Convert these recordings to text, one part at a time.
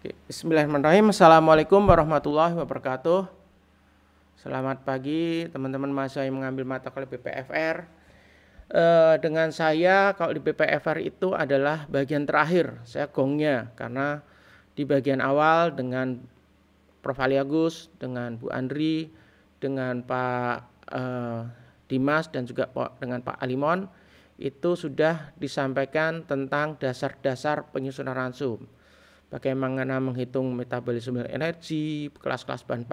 Oke, Bismillahirrahmanirrahim. Assalamualaikum warahmatullahi wabarakatuh. Selamat pagi teman-teman mahasiswa yang mengambil mata kuliah BPFR. Dengan saya, kalau di BPFR itu adalah bagian terakhir, saya gongnya, karena di bagian awal dengan Prof. Ali Agus, dengan Bu Andri, dengan Pak Dimas dan juga dengan Pak Alimon, itu sudah disampaikan tentang dasar-dasar penyusunan ransum. Bagaimana menghitung metabolisme energi, kelas-kelas bahan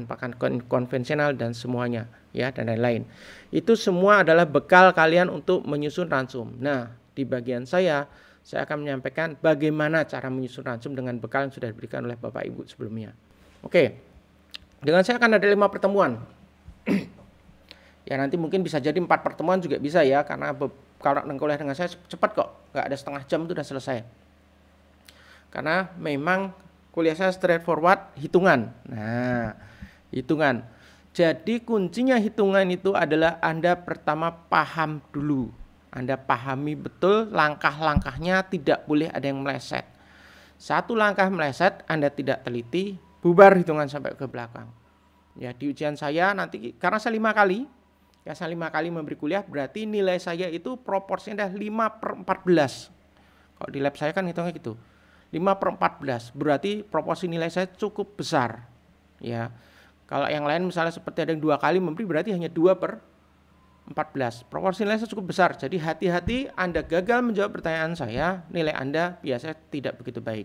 pakan konvensional dan semuanya, ya, dan lain-lain. Itu semua adalah bekal kalian untuk menyusun ransum. Nah, di bagian saya akan menyampaikan bagaimana cara menyusun ransum dengan bekal yang sudah diberikan oleh Bapak Ibu sebelumnya. Oke, dengan saya akan ada 5 pertemuan. Ya, nanti mungkin bisa jadi 4 pertemuan juga bisa ya, karena kalau kuliah dengan saya cepat kok, nggak ada setengah jam itu udah selesai. Karena memang kuliah saya straightforward, hitungan. Nah, hitungan. Jadi kuncinya hitungan itu adalah Anda pertama paham dulu. Anda pahami betul langkah-langkahnya, tidak boleh ada yang meleset. Satu langkah meleset, Anda tidak teliti, bubar hitungan sampai ke belakang. Ya, di ujian saya nanti, karena saya 5 kali, ya saya 5 kali memberi kuliah, berarti nilai saya itu proporsinya adalah 5/14. Kalau di lab saya kan hitungnya gitu. 5/14 berarti proporsi nilai saya cukup besar, ya. Kalau yang lain misalnya seperti ada yang 2 kali memberi, berarti hanya 2/14. Proporsi nilai saya cukup besar. Jadi hati-hati, Anda gagal menjawab pertanyaan saya, nilai Anda biasanya tidak begitu baik.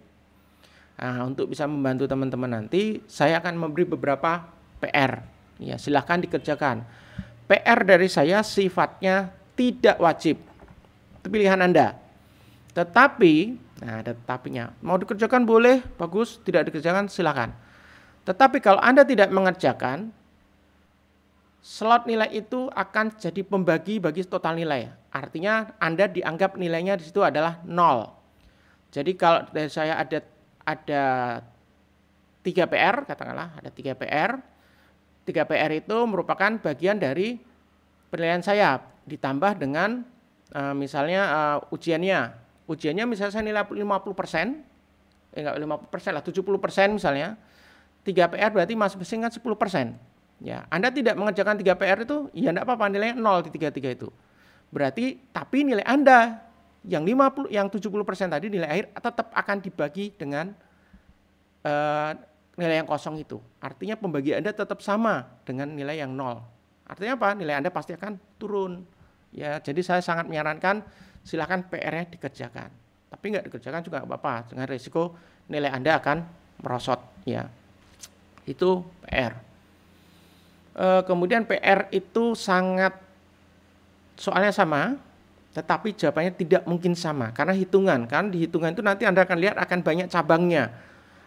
Nah, untuk bisa membantu teman-teman nanti, saya akan memberi beberapa PR. Ya, silahkan dikerjakan. PR dari saya sifatnya tidak wajib. Itu pilihan Anda. Tetapi, nah ada tetapinya, mau dikerjakan boleh, bagus, tidak dikerjakan silakan. Tetapi kalau Anda tidak mengerjakan, slot nilai itu akan jadi pembagi bagi total nilai. Artinya Anda dianggap nilainya di situ adalah 0. Jadi kalau dari saya ada 3 PR, katakanlah ada 3 PR. 3 PR itu merupakan bagian dari penilaian saya, ditambah dengan misalnya ujiannya. Ujiannya misalnya saya nilai 50%, enggak 50% lah, 70% misalnya. 3 PR berarti masing-masing kan 10%. Ya, Anda tidak mengerjakan 3 PR itu, ya enggak apa-apa, nilainya 0 di 3 itu. Berarti tapi nilai Anda yang 70% tadi nilai akhir tetap akan dibagi dengan nilai yang kosong itu. Artinya pembagi Anda tetap sama dengan nilai yang 0. Artinya apa? Nilai Anda pasti akan turun. Ya, jadi saya sangat menyarankan silakan PR-nya dikerjakan. Tapi nggak dikerjakan juga nggak apa-apa, dengan risiko nilai Anda akan merosot. Ya, itu PR. Kemudian PR itu sangat soalnya sama, tetapi jawabannya tidak mungkin sama karena hitungan. Kan di hitungan itu nanti Anda akan lihat akan banyak cabangnya.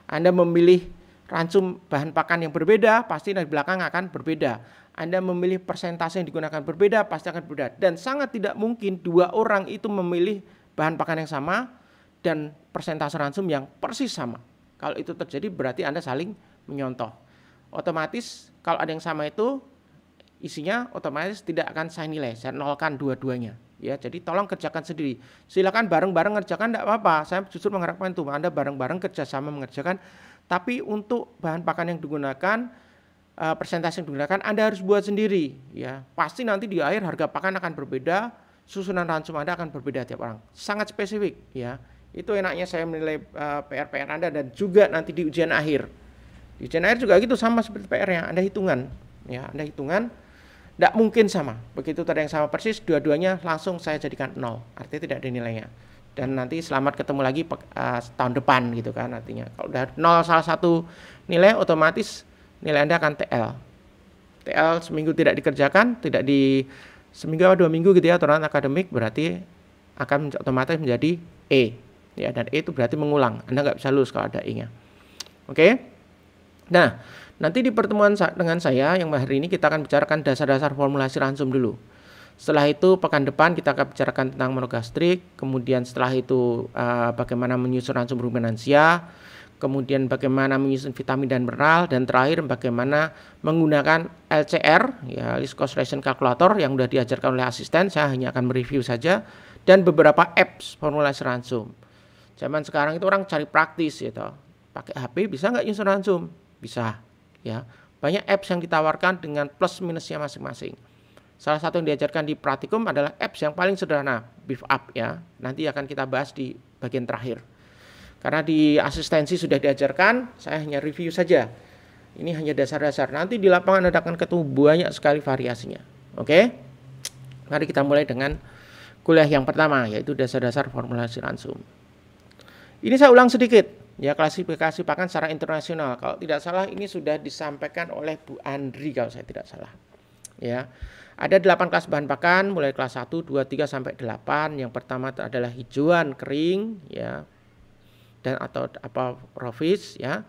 Anda memilih ransum bahan pakan yang berbeda, pasti di belakang akan berbeda. Anda memilih persentase yang digunakan berbeda, pasti akan berbeda. Dan sangat tidak mungkin 2 orang itu memilih bahan pakan yang sama dan persentase ransum yang persis sama. Kalau itu terjadi berarti Anda saling menyontoh. Otomatis kalau ada yang sama itu isinya otomatis tidak akan saya nilai, saya nolkan dua-duanya. Ya, jadi tolong kerjakan sendiri. Silakan bareng-bareng ngerjakan, tidak apa-apa. Saya justru mengharapkan itu Anda bareng-bareng kerjasama mengerjakan. Tapi untuk bahan pakan yang digunakan, persentase yang digunakan Anda harus buat sendiri. Ya, pasti nanti di akhir harga pakan akan berbeda, susunan ransum Anda akan berbeda tiap orang. Sangat spesifik. Ya, itu enaknya saya menilai PR-PR Anda dan juga nanti di ujian akhir. Di ujian akhir juga gitu sama seperti PR-nya. Anda hitungan. Ya, Anda hitungan. Tidak mungkin sama. Begitu tadi yang sama persis, dua-duanya langsung saya jadikan 0. Artinya tidak ada nilainya. Dan nanti selamat ketemu lagi tahun depan gitu kan artinya. Kalau udah 0 salah satu nilai, otomatis nilai Anda akan TL. TL seminggu tidak dikerjakan, tidak di seminggu atau 2 minggu gitu ya, aturan akademik, berarti akan otomatis menjadi E. Ya, dan E itu berarti mengulang. Anda nggak bisa lulus kalau ada E-nya. Oke? Nah, nanti di pertemuan dengan saya yang hari ini kita akan bicarakan dasar-dasar formulasi ransum dulu. Setelah itu pekan depan kita akan bicarakan tentang monogastrik, kemudian setelah itu bagaimana menyusun ransum ruminansia, kemudian bagaimana menyusun vitamin dan mineral, dan terakhir bagaimana menggunakan LCR, ya, list cost relation calculator yang sudah diajarkan oleh asisten. Saya hanya akan mereview saja, dan beberapa apps formulasi ransum. Zaman sekarang itu orang cari praktis gitu. Pakai HP bisa nggak nyusun ransum? Bisa, ya. Banyak apps yang ditawarkan dengan plus minusnya masing-masing. Salah satu yang diajarkan di praktikum adalah apps yang paling sederhana, Beef Up ya. Nanti akan kita bahas di bagian terakhir. Karena di asistensi sudah diajarkan, saya hanya review saja. Ini hanya dasar-dasar. Nanti di lapangan Anda akan ketemu banyak sekali variasinya. Oke? Mari kita mulai dengan kuliah yang pertama, yaitu dasar-dasar formulasi ransum. Ini saya ulang sedikit, ya, klasifikasi pakan secara internasional. Kalau tidak salah ini sudah disampaikan oleh Bu Andri kalau saya tidak salah. Ya. Ada 8 kelas bahan pakan mulai kelas 1, 2, 3 sampai 8. Yang pertama adalah hijauan kering ya. Dan atau profis ya.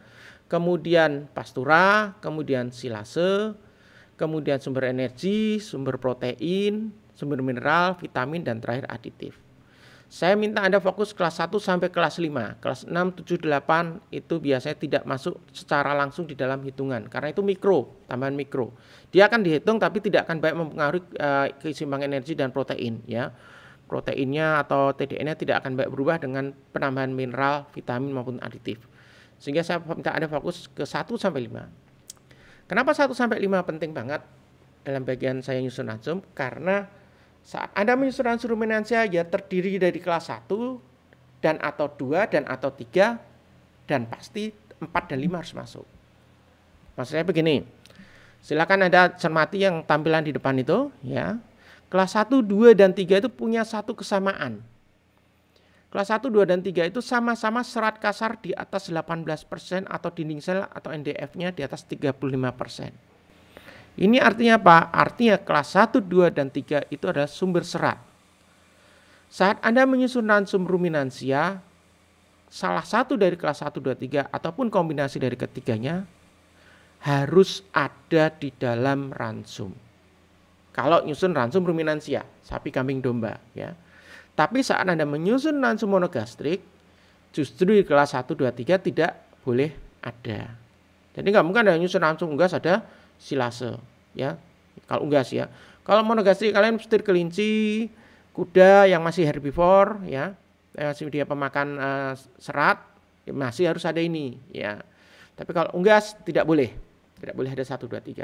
Kemudian pastura, kemudian silase, kemudian sumber energi, sumber protein, sumber mineral, vitamin dan terakhir aditif. Saya minta Anda fokus kelas 1 sampai kelas 5. Kelas 6, 7, 8 itu biasanya tidak masuk secara langsung di dalam hitungan. Karena itu mikro, tambahan mikro. Dia akan dihitung tapi tidak akan baik mempengaruhi keseimbangan energi dan protein. Ya. Proteinnya atau TDN-nya tidak akan baik berubah dengan penambahan mineral, vitamin maupun aditif. Sehingga saya minta Anda fokus ke 1 sampai 5. Kenapa 1 sampai 5 penting banget dalam bagian saya nyusun ransum? Karena saat Anda menyusun ransum ruminansia ya terdiri dari kelas 1 dan atau 2 dan atau 3 dan pasti 4 dan 5 harus masuk. Maksudnya begini. Silakan Anda cermati yang tampilan di depan itu ya. Kelas 1, 2 dan 3 itu punya satu kesamaan. Kelas 1, 2 dan 3 itu sama-sama serat kasar di atas 18% atau dinding sel atau NDF-nya di atas 35%. Ini artinya apa? Artinya kelas 1, 2, dan 3 itu adalah sumber serat. Saat Anda menyusun ransum ruminansia, salah satu dari kelas 1, 2, 3 ataupun kombinasi dari ketiganya harus ada di dalam ransum. Kalau nyusun ransum ruminansia, sapi, kambing, domba ya. Tapi saat Anda menyusun ransum monogastrik, justru di kelas 1, 2, 3 tidak boleh ada. Jadi nggak mungkin Anda nyusun ransum unggas ada silase ya. Kalau unggas ya. Kalau monogastrik kalian setir kelinci, kuda yang masih herbivore ya, masih dia pemakan serat, ya masih harus ada ini ya. Tapi kalau unggas tidak boleh ada 1, 2, 3.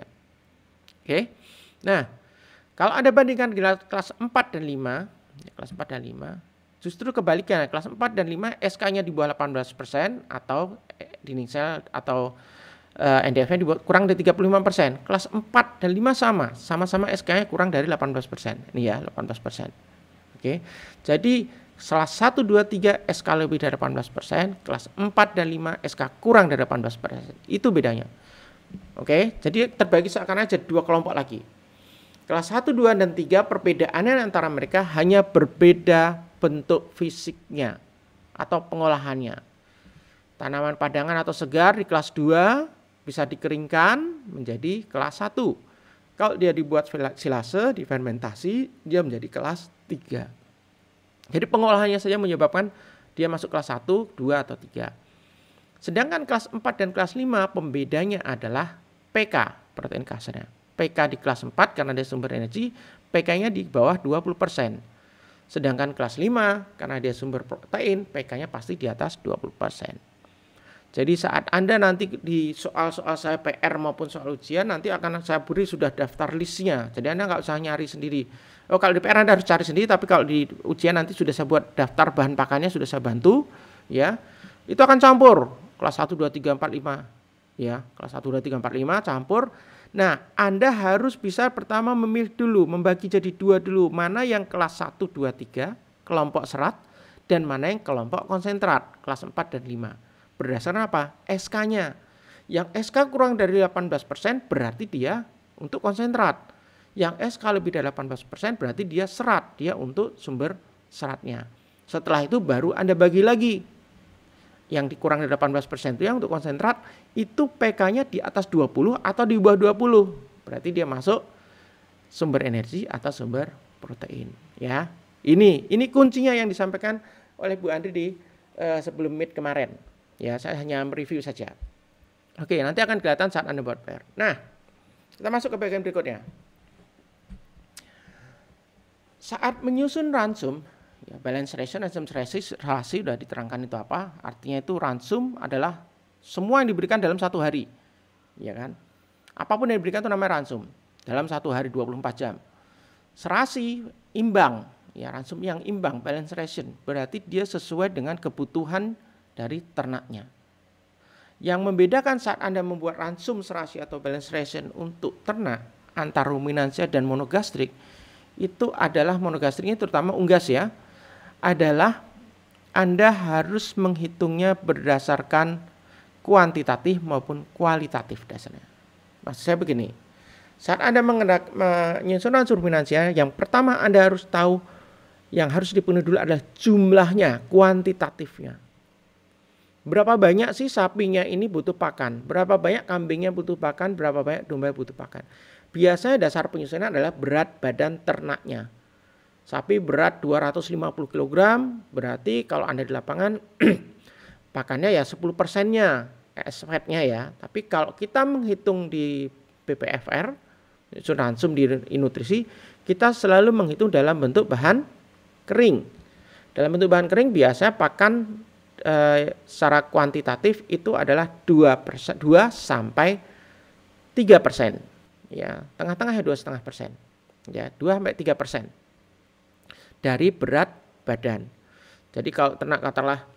Oke. Nah, kalau Anda bandingkan kelas 4 dan 5, ya, kelas 4 dan 5, justru kebalikannya. Kelas 4 dan 5 SK-nya di bawah 18% atau dinding sel atau NDF-nya kurang dari 35%. Kelas 4 dan 5 sama-sama SK-nya kurang dari 18%. Ini ya, 18%. Oke. Jadi salah 1, 2, 3 SK lebih dari 18%, kelas 4 dan 5 SK kurang dari 18%. Itu bedanya. Oke. Jadi terbagi seakan aja dua kelompok lagi. Kelas 1, 2 dan 3 perbedaannya antara mereka hanya berbeda bentuk fisiknya atau pengolahannya. Tanaman padangan atau segar di kelas 2 bisa dikeringkan menjadi kelas 1. Kalau dia dibuat silase, difermentasi, dia menjadi kelas 3. Jadi pengolahannya saja menyebabkan dia masuk kelas 1, 2, atau 3. Sedangkan kelas 4 dan kelas 5 pembedanya adalah PK, protein kasarnya. PK di kelas 4 karena dia sumber energi, PK-nya di bawah 20%. Sedangkan kelas 5 karena dia sumber protein, PK-nya pasti di atas 20%. Jadi saat Anda nanti di soal-soal saya PR maupun soal ujian nanti akan saya beri sudah daftar listnya. Jadi Anda nggak usah nyari sendiri. Oh kalau di PR Anda harus cari sendiri, tapi kalau di ujian nanti sudah saya buat daftar bahan pakannya, sudah saya bantu. Ya, itu akan campur kelas 1, 2, 3, 4, 5. Ya, kelas 1, 2, 3, 4, 5 campur. Nah, Anda harus bisa pertama memilih dulu, membagi jadi 2 dulu. Mana yang kelas 1, 2, 3, kelompok serat, dan mana yang kelompok konsentrat, kelas 4 dan 5. Berdasarkan apa? SK-nya. Yang SK kurang dari 18% berarti dia untuk konsentrat. Yang SK lebih dari 18% berarti dia serat. Dia untuk sumber seratnya. Setelah itu baru Anda bagi lagi. Yang dikurang dari 18% itu yang untuk konsentrat. Itu PK-nya di atas 20 atau di bawah 20. Berarti dia masuk sumber energi atau sumber protein. Ya, ini kuncinya yang disampaikan oleh Bu Andri di sebelum mid kemarin. Ya, saya hanya mereview saja. Oke, nanti akan kelihatan saat Anda buat PR. Nah, kita masuk ke bagian berikutnya. Saat menyusun ransum, Ya, balance ration dan relasi sudah diterangkan itu apa. Artinya itu ransum adalah semua yang diberikan dalam satu hari. Ya kan? Apapun yang diberikan itu namanya ransum. Dalam satu hari 24 jam. Serasi imbang. Ya, ransum yang imbang, balance ration. Berarti dia sesuai dengan kebutuhan dari ternaknya. Yang membedakan saat Anda membuat ransum serasi atau balance ration untuk ternak antar ruminansia dan monogastrik, itu adalah monogastriknya terutama unggas ya, adalah Anda harus menghitungnya berdasarkan kuantitatif maupun kualitatif dasarnya. Maksud saya begini, saat Anda menyusun ransum ruminansia, yang pertama Anda harus tahu yang harus dipenuhi dulu adalah jumlahnya, kuantitatifnya. Berapa banyak sih sapinya ini butuh pakan, berapa banyak kambingnya butuh pakan, berapa banyak domba butuh pakan. Biasanya dasar penyusunan adalah berat badan ternaknya. Sapi berat 250 kg, berarti kalau Anda di lapangan pakannya ya 10%-nya, fatnya ya. Tapi kalau kita menghitung di BPFR, ransum di nutrisi, kita selalu menghitung dalam bentuk bahan kering. Dalam bentuk bahan kering biasanya pakan secara kuantitatif itu adalah 2 sampai 3%. Ya, tengah-tengahnya 2,5%. Ya, 2 sampai 3%. Dari berat badan. Jadi kalau ternak katakanlah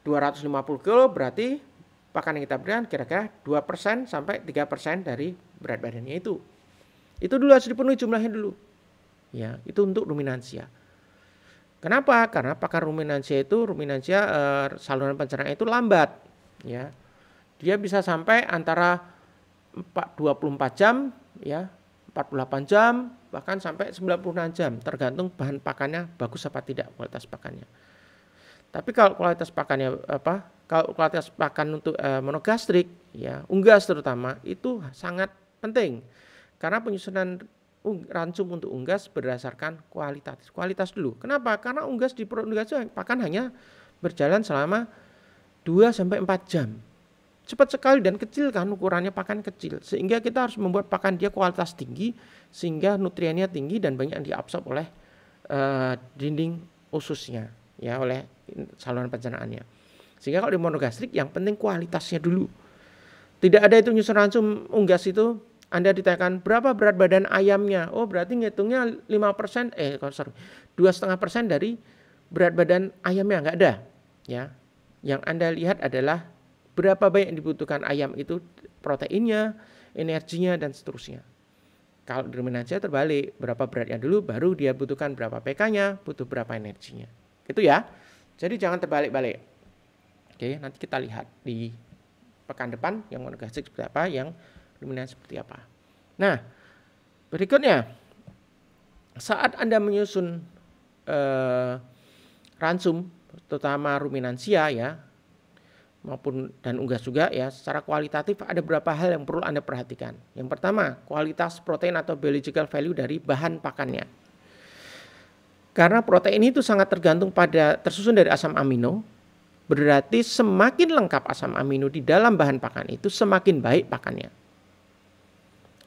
250 kilo berarti pakan yang kita berikan kira-kira 2% sampai 3% dari berat badannya itu. Itu dulu harus dipenuhi jumlahnya dulu. Ya, itu untuk ruminansia. Kenapa? Karena pakan ruminansia saluran pencernaan itu lambat. Ya. Dia bisa sampai antara 24 jam ya, 48 jam, bahkan sampai 96 jam, tergantung bahan pakannya bagus apa tidak kualitas pakannya. Tapi kalau kualitas pakannya kalau kualitas pakan untuk monogastrik ya, unggas terutama itu sangat penting. Karena penyusunan ransum untuk unggas berdasarkan kualitas dulu. Kenapa? Karena unggas di perut unggas pakan hanya berjalan selama 2 sampai 4 jam. Cepat sekali dan kecil kan, ukurannya pakan kecil, sehingga kita harus membuat pakan dia kualitas tinggi sehingga nutriennya tinggi dan banyak yang diabsorb oleh dinding ususnya ya, oleh saluran pencernaannya. Sehingga kalau di monogastrik yang penting kualitasnya dulu. Tidak ada itu nyusun ransum unggas itu Anda ditanyakan berapa berat badan ayamnya. Oh, berarti ngitungnya 5%, 2,5% dari berat badan ayamnya, enggak ada ya. Yang Anda lihat adalah berapa banyak yang dibutuhkan ayam itu, proteinnya, energinya, dan seterusnya. Kalau di ruminansia terbalik, berapa beratnya dulu, baru dia butuhkan berapa PK-nya, butuh berapa energinya. Gitu ya. Jadi jangan terbalik-balik. Oke, nanti kita lihat di pekan depan yang monogastrik seperti apa, yang ruminansia seperti apa. Nah, berikutnya, saat Anda menyusun ransum, terutama ruminansia ya, maupun dan unggas juga ya, secara kualitatif ada beberapa hal yang perlu Anda perhatikan. Yang pertama, kualitas protein atau biological value dari bahan pakannya. Karena protein itu sangat tersusun dari asam amino, berarti semakin lengkap asam amino di dalam bahan pakan itu semakin baik pakannya.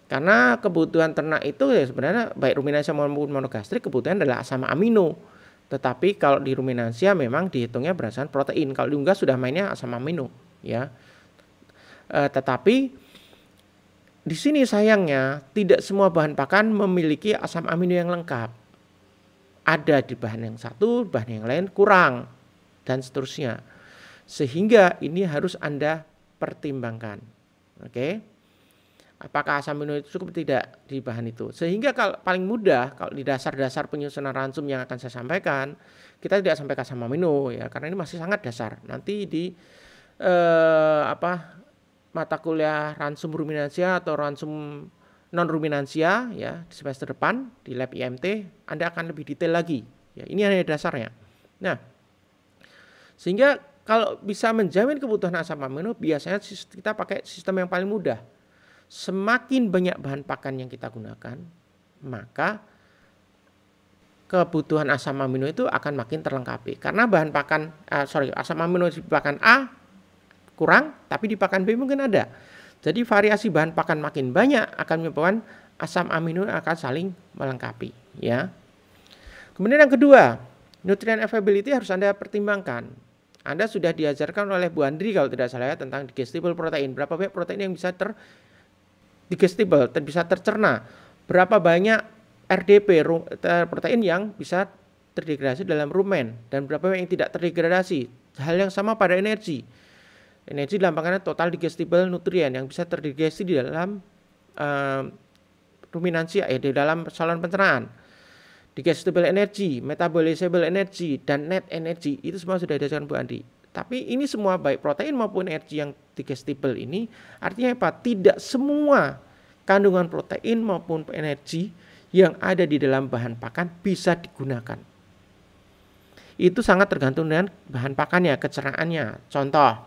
Karena kebutuhan ternak itu ya sebenarnya baik ruminansia maupun monogastrik kebutuhan adalah asam amino. Tetapi kalau di ruminansia memang dihitungnya berdasarkan protein. Kalau di unggas sudah mainnya asam amino, ya. Tetapi di sini sayangnya tidak semua bahan pakan memiliki asam amino yang lengkap. Ada di bahan yang satu, bahan yang lain kurang dan seterusnya. Sehingga ini harus Anda pertimbangkan. Oke. Apakah asam amino itu cukup tidak di bahan itu. Sehingga kalau paling mudah kalau di dasar-dasar penyusunan ransum yang akan saya sampaikan, kita tidak sampai ke asam amino ya, karena ini masih sangat dasar. Nanti di mata kuliah ransum ruminansia atau ransum non ruminansia ya di semester depan di lab IMT Anda akan lebih detail lagi. Ya, ini hanya dasarnya. Nah, sehingga kalau bisa menjamin kebutuhan asam amino biasanya kita pakai sistem yang paling mudah. Semakin banyak bahan pakan yang kita gunakan, maka kebutuhan asam amino itu akan makin terlengkapi. Karena bahan pakan, asam amino di pakan A kurang, tapi di pakan B mungkin ada. Jadi variasi bahan pakan makin banyak akan menyebabkan asam amino akan saling melengkapi. Ya. Kemudian yang kedua, nutrient availability harus Anda pertimbangkan. Anda sudah diajarkan oleh Bu Andri kalau tidak salah ya, tentang digestible protein. Berapa banyak protein yang bisa digestible, bisa tercerna. Berapa banyak RDP, protein yang bisa terdegradasi dalam rumen. Dan berapa banyak yang tidak terdegradasi. Hal yang sama pada energi. Energi dalam pangkatnya total digestible nutrient yang bisa terdegradasi di dalam ruminansia, di dalam saluran pencernaan. Digestible energy, metabolizable energy, dan net energy itu semua sudah diajarkan Bu Andi. Tapi ini semua baik protein maupun energi yang digestible ini artinya apa? Tidak semua kandungan protein maupun energi yang ada di dalam bahan pakan bisa digunakan. Itu sangat tergantung dengan bahan pakannya, kecernaannya. Contoh,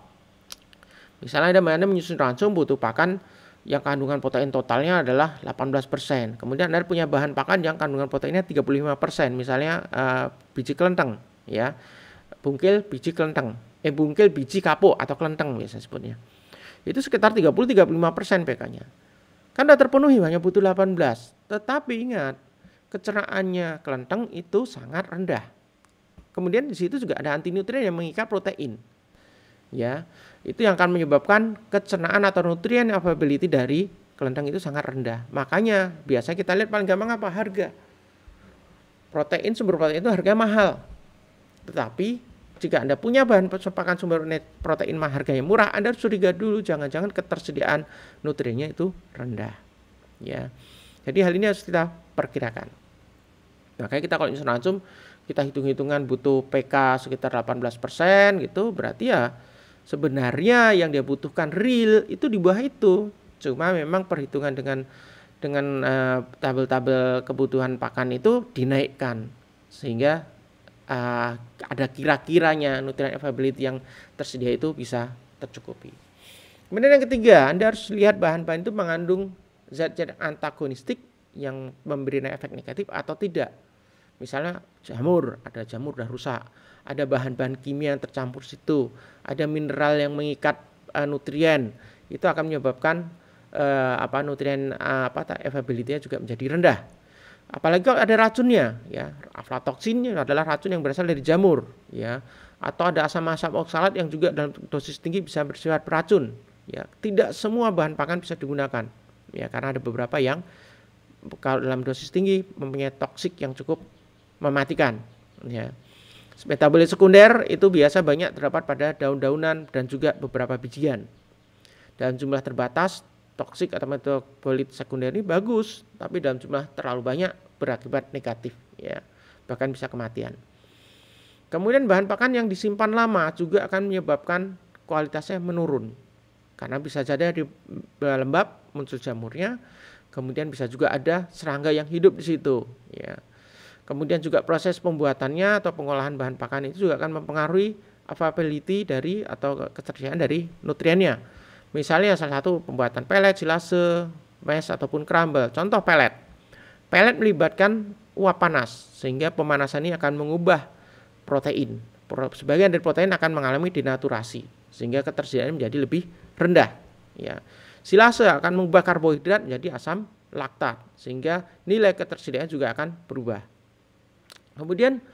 misalnya Anda menyusun ransum butuh pakan yang kandungan protein totalnya adalah 18%. Kemudian Anda punya bahan pakan yang kandungan proteinnya 35%. Misalnya biji kelenteng, ya. Bungkil biji kelenteng. Bungkil biji kapuk atau kelenteng biasa sebutnya. Itu sekitar 30-35% pK-nya. Kan sudah terpenuhi, hanya butuh 18. Tetapi ingat, kecernaannya kelenteng itu sangat rendah. Kemudian di situ juga ada antinutrien yang mengikat protein. Ya, itu yang akan menyebabkan kecernaan atau nutrient availability dari kelenteng itu sangat rendah. Makanya biasa kita lihat paling gampang apa? Harga. Protein, sumber protein itu harga mahal. Tetapi jika Anda punya bahan pakan sumber protein harganya murah, Anda harus curiga dulu jangan-jangan ketersediaan nutriennya itu rendah. Ya. Jadi hal ini harus kita perkirakan. Makanya kita kalau nyusun ransum, kita hitung-hitungan butuh PK sekitar 18% gitu, berarti ya sebenarnya yang dia butuhkan real itu di bawah itu. Cuma memang perhitungan dengan tabel-tabel kebutuhan pakan itu dinaikkan sehingga ada kira-kiranya nutrient availability yang tersedia itu bisa tercukupi. Kemudian yang ketiga, Anda harus lihat bahan-bahan itu mengandung zat-zat antagonistik yang memberi efek negatif atau tidak. Misalnya jamur, ada jamur udah rusak, ada bahan-bahan kimia yang tercampur situ, ada mineral yang mengikat nutrien, itu akan menyebabkan nutrien availability-nya juga menjadi rendah. Apalagi kalau ada racunnya, ya, aflatoksin adalah racun yang berasal dari jamur, ya, atau ada asam-asam oksalat yang juga dalam dosis tinggi bisa bersifat beracun, ya. Tidak semua bahan pakan bisa digunakan, ya, karena ada beberapa yang kalau dalam dosis tinggi mempunyai toksik yang cukup mematikan, ya. Metabolit sekunder itu biasa banyak terdapat pada daun-daunan dan juga beberapa bijian. Dalam jumlah terbatas, toksik atau metabolit sekunder ini bagus, tapi dalam jumlah terlalu banyak berakibat negatif, ya, bahkan bisa kematian. Kemudian bahan pakan yang disimpan lama juga akan menyebabkan kualitasnya menurun, karena bisa jadi di lembab muncul jamurnya, kemudian bisa juga ada serangga yang hidup di situ, ya. Kemudian juga proses pembuatannya atau pengolahan bahan pakan itu juga akan mempengaruhi availability dari atau ketersediaan dari nutriennya. Misalnya salah satu pembuatan pelet, silase, mash ataupun crumble. Contoh pelet. Pelet melibatkan uap panas sehingga pemanasan ini akan mengubah protein. Sebagian dari protein akan mengalami denaturasi sehingga ketersediaan menjadi lebih rendah. Ya. Silase akan mengubah karbohidrat menjadi asam laktat sehingga nilai ketersediaan juga akan berubah. Kemudian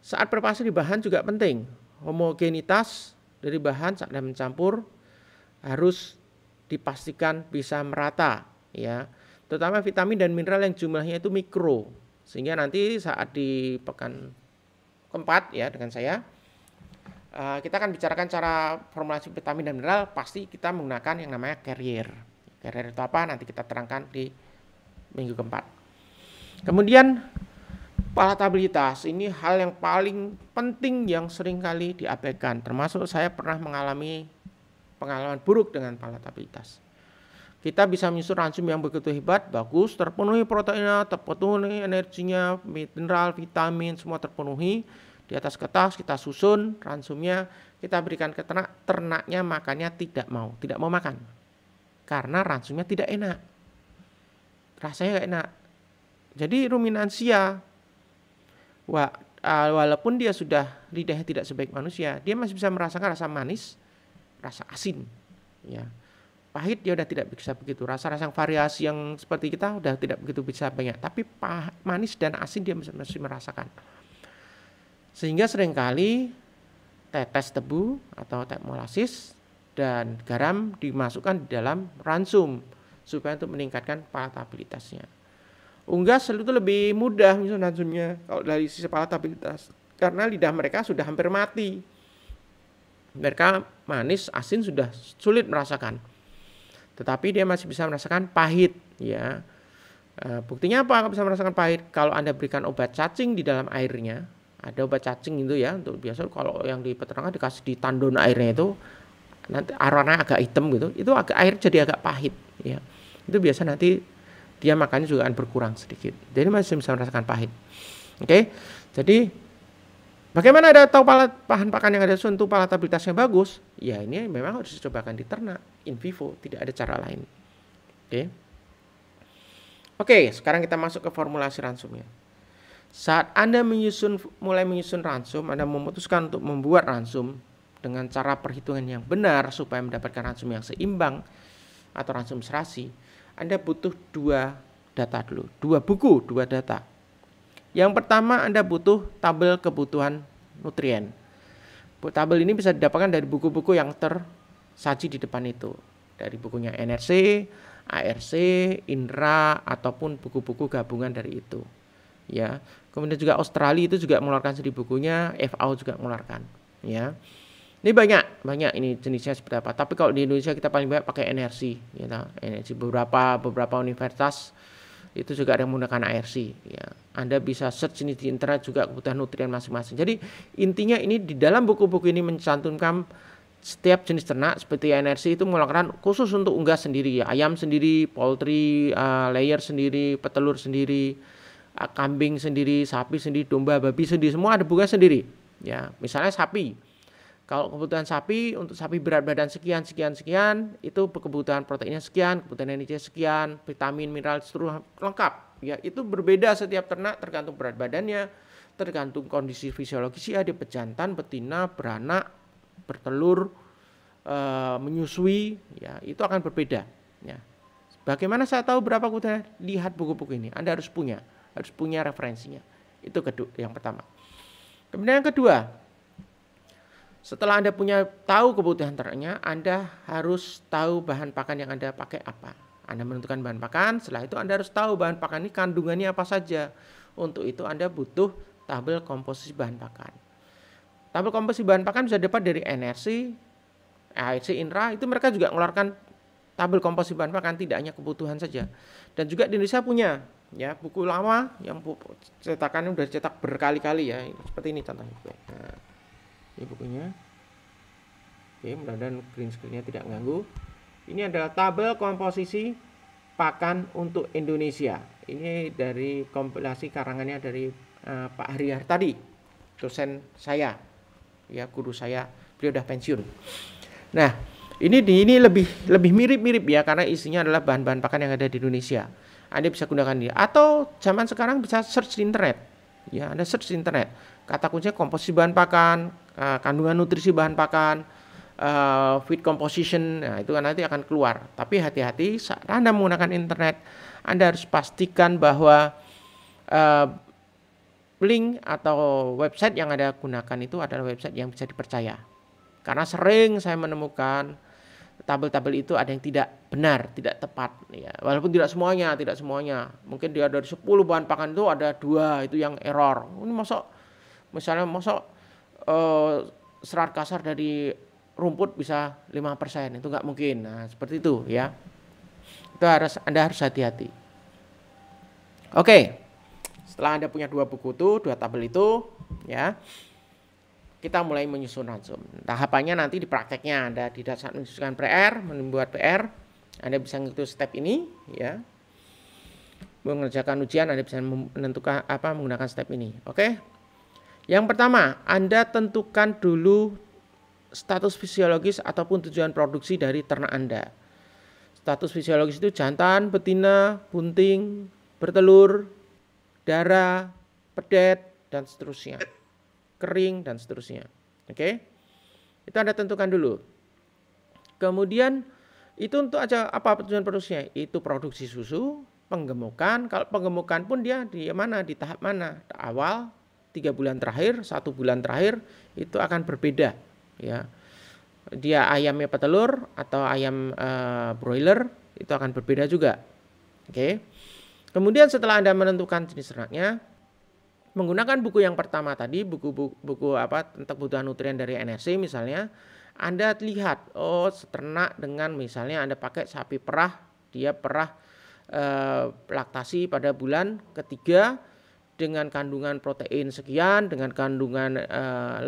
saat preparasi di bahan juga penting. Homogenitas dari bahan saat mencampur harus dipastikan bisa merata, ya. Terutama vitamin dan mineral yang jumlahnya itu mikro. Sehingga nanti saat di pekan keempat, ya, dengan saya kita akan bicarakan cara formulasi vitamin dan mineral. Pasti kita menggunakan yang namanya carrier. Carrier itu apa? Nanti kita terangkan di minggu keempat. Kemudian palatabilitas ini hal yang paling penting yang sering kali diabaikan. Termasuk saya pernah mengalami pengalaman buruk dengan palatabilitas. Kita bisa menyusun ransum yang begitu hebat, bagus, terpenuhi proteinnya, terpenuhi energinya, mineral, vitamin, semua terpenuhi. Di atas kertas kita susun ransumnya, kita berikan ke ternak, ternaknya makannya tidak mau makan. Karena ransumnya tidak enak. Rasanya gak enak. Jadi ruminansia, walaupun dia sudah lidahnya tidak sebaik manusia, dia masih bisa merasakan rasa manis, rasa asin, ya. pahit dia udah tidak bisa begitu. Rasa-rasa yang variasi yang seperti kita udah tidak begitu bisa banyak. Tapi manis dan asin dia masih merasakan. Sehingga seringkali tetes tebu atau teh molasis dan garam dimasukkan di dalam ransum supaya untuk meningkatkan palatabilitasnya. Unggas itu lebih mudah misalnya ransumnya kalau dari sisi palatabilitas karena lidah mereka sudah hampir mati. Mereka manis, asin sudah sulit merasakan. Tetapi dia masih bisa merasakan pahit, ya. Buktinya apa bisa merasakan pahit? Kalau Anda berikan obat cacing di dalam airnya, ada obat cacing itu ya, untuk biasa kalau yang di peternakan dikasih di tandon airnya itu nanti aromanya agak hitam gitu, itu air jadi agak pahit, ya. Itu biasa nanti dia makannya juga akan berkurang sedikit. Jadi masih bisa merasakan pahit. Oke. Jadi bagaimana ada tahu bahan pakan yang ada sentuh palatabilitasnya bagus? Ya ini memang harus dicobakan di ternak in vivo, tidak ada cara lain. Oke, sekarang kita masuk ke formulasi ransumnya. Saat Anda mulai menyusun ransum, Anda memutuskan untuk membuat ransum dengan cara perhitungan yang benar supaya mendapatkan ransum yang seimbang atau ransum serasi, Anda butuh 2 data dulu, 2 buku, 2 data. Yang pertama Anda butuh tabel kebutuhan nutrien. Tabel ini bisa didapatkan dari buku-buku yang tersaji di depan itu. Dari bukunya NRC, ARC, INRA, ataupun buku-buku gabungan dari itu. Ya. Kemudian juga Australia itu juga mengeluarkan sendiri bukunya, FAO juga mengeluarkan. Ya. Ini banyak ini jenisnya seperti apa. Tapi kalau di Indonesia kita paling banyak pakai NRC. Ya, NRC beberapa universitas itu juga ada yang menggunakan ARC, ya. Anda bisa search ini di internet juga kebutuhan nutrien masing-masing. Jadi intinya ini di dalam buku-buku ini mencantumkan setiap jenis ternak seperti NRC itu mengeluarkan khusus untuk unggas sendiri, ya. Ayam sendiri, poultry, layer sendiri, petelur sendiri, kambing sendiri, sapi sendiri, domba, babi sendiri, semua ada bukunya sendiri. Ya, misalnya sapi. Kalau kebutuhan sapi, untuk sapi berat badan sekian, itu kebutuhan proteinnya sekian, kebutuhan energinya sekian, vitamin, mineral, seluruh lengkap. Ya, itu berbeda setiap ternak tergantung berat badannya, tergantung kondisi fisiologisnya, dia pejantan, betina, beranak, bertelur, menyusui, ya, itu akan berbeda. Ya. Bagaimana saya tahu berapa kebutuhan? Lihat buku-buku ini, Anda harus punya referensinya. Itu yang pertama. Kemudian yang kedua, setelah Anda tahu kebutuhan ternaknya, Anda harus tahu bahan pakan yang Anda pakai apa. Anda menentukan bahan pakan, setelah itu Anda harus tahu bahan pakan ini kandungannya apa saja. Untuk itu Anda butuh tabel komposisi bahan pakan. Tabel komposisi bahan pakan bisa dapat dari NRC, ARC, INRA, itu mereka juga mengeluarkan tabel komposisi bahan pakan, tidak hanya kebutuhan saja. Dan juga di Indonesia punya, ya, buku lama yang cetakannya sudah dicetak berkali-kali, ya. Seperti ini contohnya. Nah, ini bukunya. Oke, mudah-mudahan green screen-nya tidak mengganggu. Ini adalah tabel komposisi pakan untuk Indonesia. Ini dari kompilasi karangannya dari Pak Hariar tadi, dosen saya, ya, guru saya, beliau udah pensiun. Nah, ini lebih mirip-mirip, ya, karena isinya adalah bahan-bahan pakan yang ada di Indonesia. Anda bisa gunakan ini, atau zaman sekarang bisa search di internet. Ya, Anda search di internet. Kata kuncinya komposisi bahan pakan, kandungan nutrisi bahan pakan, feed composition, nah itu kan nanti akan keluar. Tapi hati-hati saat Anda menggunakan internet, Anda harus pastikan bahwa link atau website yang Anda gunakan itu adalah website yang bisa dipercaya. Karena sering saya menemukan tabel-tabel itu ada yang tidak benar, tidak tepat, ya. Walaupun tidak semuanya. Mungkin dia dari 10 bahan pakan itu ada 2 itu yang error. Ini misalnya serat kasar dari rumput bisa 5%, itu nggak mungkin. Nah, seperti itu, ya. Itu Anda harus hati-hati. Oke. Setelah Anda punya 2 buku itu, 2 tabel itu, ya, kita mulai menyusun ransum. Tahapannya nanti di prakteknya Anda tidak saat menyusun membuat PR, Anda bisa mengikuti step ini, ya. Mengerjakan ujian Anda bisa menentukan menggunakan step ini. Oke. Yang pertama, Anda tentukan dulu status fisiologis ataupun tujuan produksi dari ternak Anda. Status fisiologis itu jantan, betina, bunting, bertelur, darah, pedet, dan seterusnya. Kering, dan seterusnya. Oke? Itu Anda tentukan dulu. Kemudian Itu untuk aja apa tujuan produksinya? Itu produksi susu, penggemukan. Kalau penggemukan pun dia di mana? Di tahap mana? Awal, 3 bulan terakhir, 1 bulan terakhir itu akan berbeda. Ya, dia ayamnya petelur atau ayam broiler itu akan berbeda juga. Oke. Kemudian setelah Anda menentukan jenis ternaknya, menggunakan buku yang pertama tadi, buku apa tentang kebutuhan nutrien dari NRC misalnya, Anda lihat, oh ternak dengan misalnya Anda pakai sapi perah, dia perah laktasi pada bulan ketiga dengan kandungan protein sekian, dengan kandungan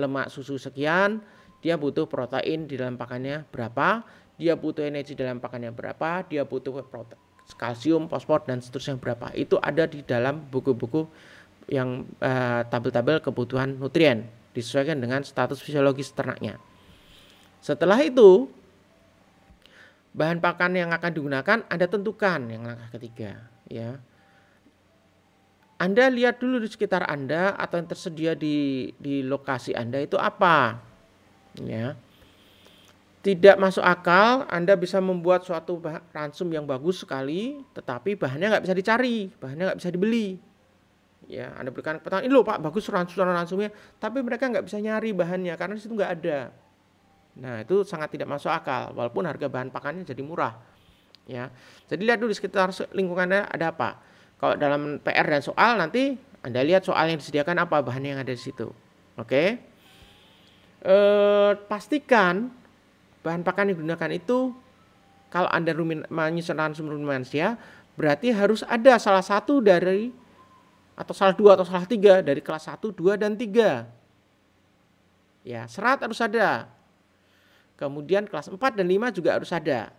lemak susu sekian, dia butuh protein di dalam pakannya berapa, dia butuh energi dalam pakannya berapa, dia butuh kalsium, fosfor dan seterusnya berapa. Itu ada di dalam buku-buku yang tabel-tabel kebutuhan nutrien disesuaikan dengan status fisiologis ternaknya. Setelah itu, bahan pakan yang akan digunakan Anda tentukan yang langkah ketiga. Ya, Anda lihat dulu di sekitar Anda atau yang tersedia di lokasi Anda itu apa. Ya, tidak masuk akal Anda bisa membuat suatu ransum yang bagus sekali, tetapi bahannya nggak bisa dicari, bahannya nggak bisa dibeli. Ya, Anda berikan petani, ini loh Pak, bagus ransumnya, tapi mereka nggak bisa nyari bahannya karena di situ nggak ada. Nah, itu sangat tidak masuk akal, walaupun harga bahan pakannya jadi murah. Ya, jadi lihat dulu di sekitar lingkungannya ada apa. Kalau dalam PR dan soal nanti Anda lihat soal yang disediakan apa, bahan yang ada di situ. Oke. Pastikan bahan pakan yang digunakan itu kalau Anda menyusun ransum ruminansia, berarti harus ada salah satu dari atau salah dua atau salah tiga dari kelas 1, 2 dan 3. Ya, serat harus ada. Kemudian kelas 4 dan 5 juga harus ada.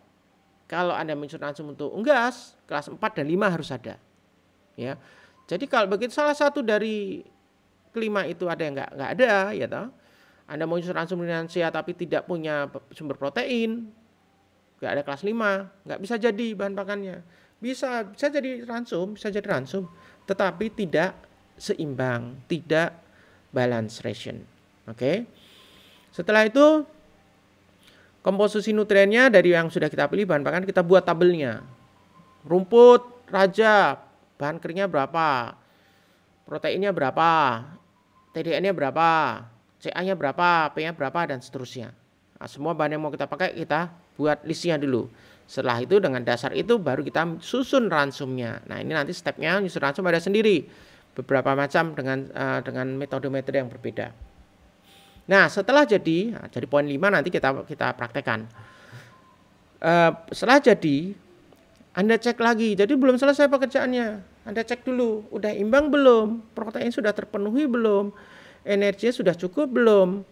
Kalau Anda menyusun ransum untuk unggas, kelas 4 dan 5 harus ada. Ya. Jadi kalau begitu salah satu dari kelima itu ada yang enggak ada, ya toh. Anda mau menyusun ransum ruminansia tapi tidak punya sumber protein, enggak ada kelas 5, enggak bisa jadi bahan pakannya. Bisa jadi ransum, tetapi tidak seimbang, tidak balance ration. Oke. Setelah itu komposisi nutriennya dari yang sudah kita pilih bahan pakan kita buat tabelnya. Rumput raja, bahan keringnya berapa? Proteinnya berapa? TDN-nya berapa? CA-nya berapa? P-nya berapa dan seterusnya. Nah, semua bahan yang mau kita pakai kita buat listnya dulu. Setelah itu dengan dasar itu baru kita susun ransumnya. Nah, ini nanti stepnya nyusun ransum ada sendiri. Beberapa macam dengan metode-metode yang berbeda. Nah, setelah jadi poin 5 nanti kita praktekkan. Setelah jadi, Anda cek lagi. Jadi belum selesai pekerjaannya. Anda cek dulu, udah imbang belum? Protein sudah terpenuhi belum? Energinya sudah cukup belum?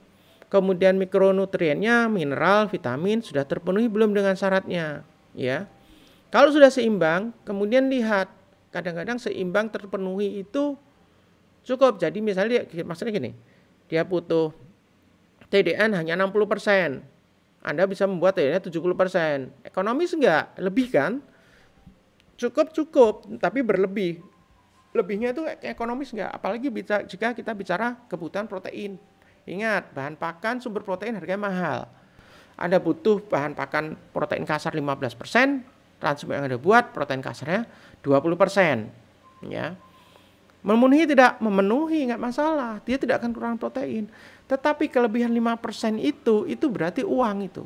Kemudian mikronutriennya, mineral, vitamin sudah terpenuhi belum dengan syaratnya? Ya. Kalau sudah seimbang, kemudian lihat. Kadang-kadang seimbang terpenuhi itu cukup. Jadi misalnya maksudnya gini, dia butuh TDN hanya 60%. Anda bisa membuat TDN 70%. Ekonomis enggak? Lebih kan? Cukup, tapi berlebih. Lebihnya itu ekonomis enggak? Apalagi jika kita bicara kebutuhan protein. Ingat, bahan pakan sumber protein harganya mahal. Anda butuh bahan pakan protein kasar 15%, ransum yang Anda buat protein kasarnya 20%. Ya. Memenuhi enggak masalah. Dia tidak akan kurang protein. Tetapi kelebihan 5% itu berarti uang itu.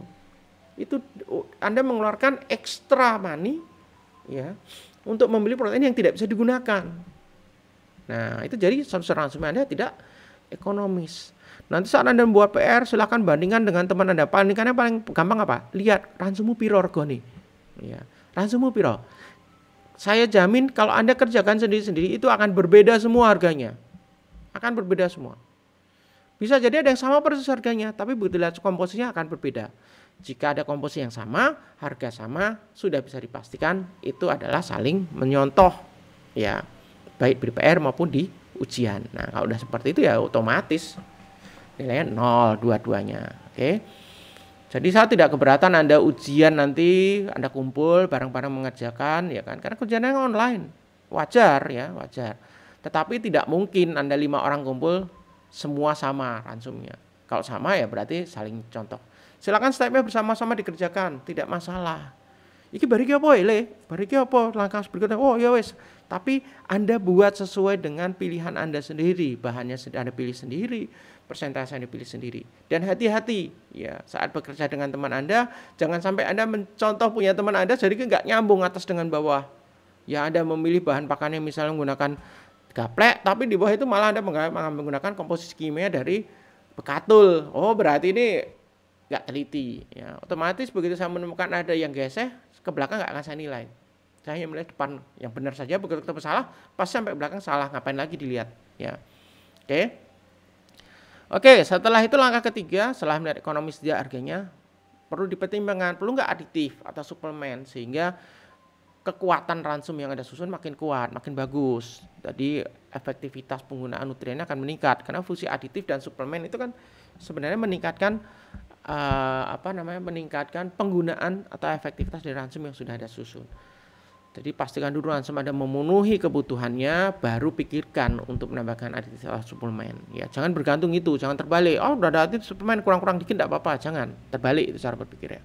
Itu Anda mengeluarkan ekstra money ya untuk membeli protein yang tidak bisa digunakan. Nah, itu jadi ransum Anda tidak ekonomis. Nanti saat Anda membuat PR silakan bandingkan dengan teman Anda. Bandingkannya paling gampang apa? Lihat ransummu piro regane. Ya, ransummu piro. Saya jamin kalau Anda kerjakan sendiri-sendiri itu akan berbeda semua harganya. Akan berbeda semua. Bisa jadi ada yang sama persis harganya, tapi begitu lihat komposisinya akan berbeda. Jika ada komposisi yang sama, harga sama, sudah bisa dipastikan itu adalah saling menyontoh. Ya, baik di PR maupun di ujian. Nah, kalau udah seperti itu ya otomatis nilainya 0 dua-duanya. Oke. Jadi saya tidak keberatan Anda ujian nanti Anda kumpul bareng-bareng mengerjakan ya kan, karena ujiannya online. Wajar ya, wajar. Tetapi tidak mungkin Anda 5 orang kumpul semua sama ransumnya. Kalau sama ya berarti saling contoh. Silakan stepnya bersama-sama dikerjakan, tidak masalah. Iki bariki apa le? Bariki apa? Langkah berikutnya. Oh ya wes. Tapi Anda buat sesuai dengan pilihan Anda sendiri. Bahannya Anda pilih sendiri, persentase Anda pilih sendiri. Dan hati-hati ya saat bekerja dengan teman Anda, jangan sampai Anda mencontoh punya teman Anda jadi nggak nyambung atas dengan bawah. Ya Anda memilih bahan pakannya misalnya menggunakan gaplek, tapi di bawah itu malah Anda menggunakan komposisi kimia dari bekatul. Oh berarti ini nggak teliti. Ya, otomatis begitu saya menemukan ada yang geseh, ke belakang nggak akan saya nilai. Saya hanya melihat depan yang benar saja, begitu ketemu salah, pas sampai belakang salah, ngapain lagi dilihat. Ya, Oke, setelah itu langkah ketiga, setelah melihat ekonomis dia harganya, perlu dipertimbangkan, perlu nggak aditif atau suplemen, sehingga kekuatan ransum yang ada susun makin kuat, makin bagus. Jadi efektivitas penggunaan nutriennya akan meningkat, karena fungsi aditif dan suplemen itu kan sebenarnya meningkatkan meningkatkan penggunaan atau efektivitas dari ransum yang sudah ada susun. Jadi pastikan dulu ransum Anda memenuhi kebutuhannya, baru pikirkan untuk menambahkan aditif atau suplemen. Ya, jangan bergantung itu, jangan terbalik. Oh, udah ada aditif suplemen kurang-kurang dikit enggak apa-apa, jangan. Terbalik itu cara berpikirnya.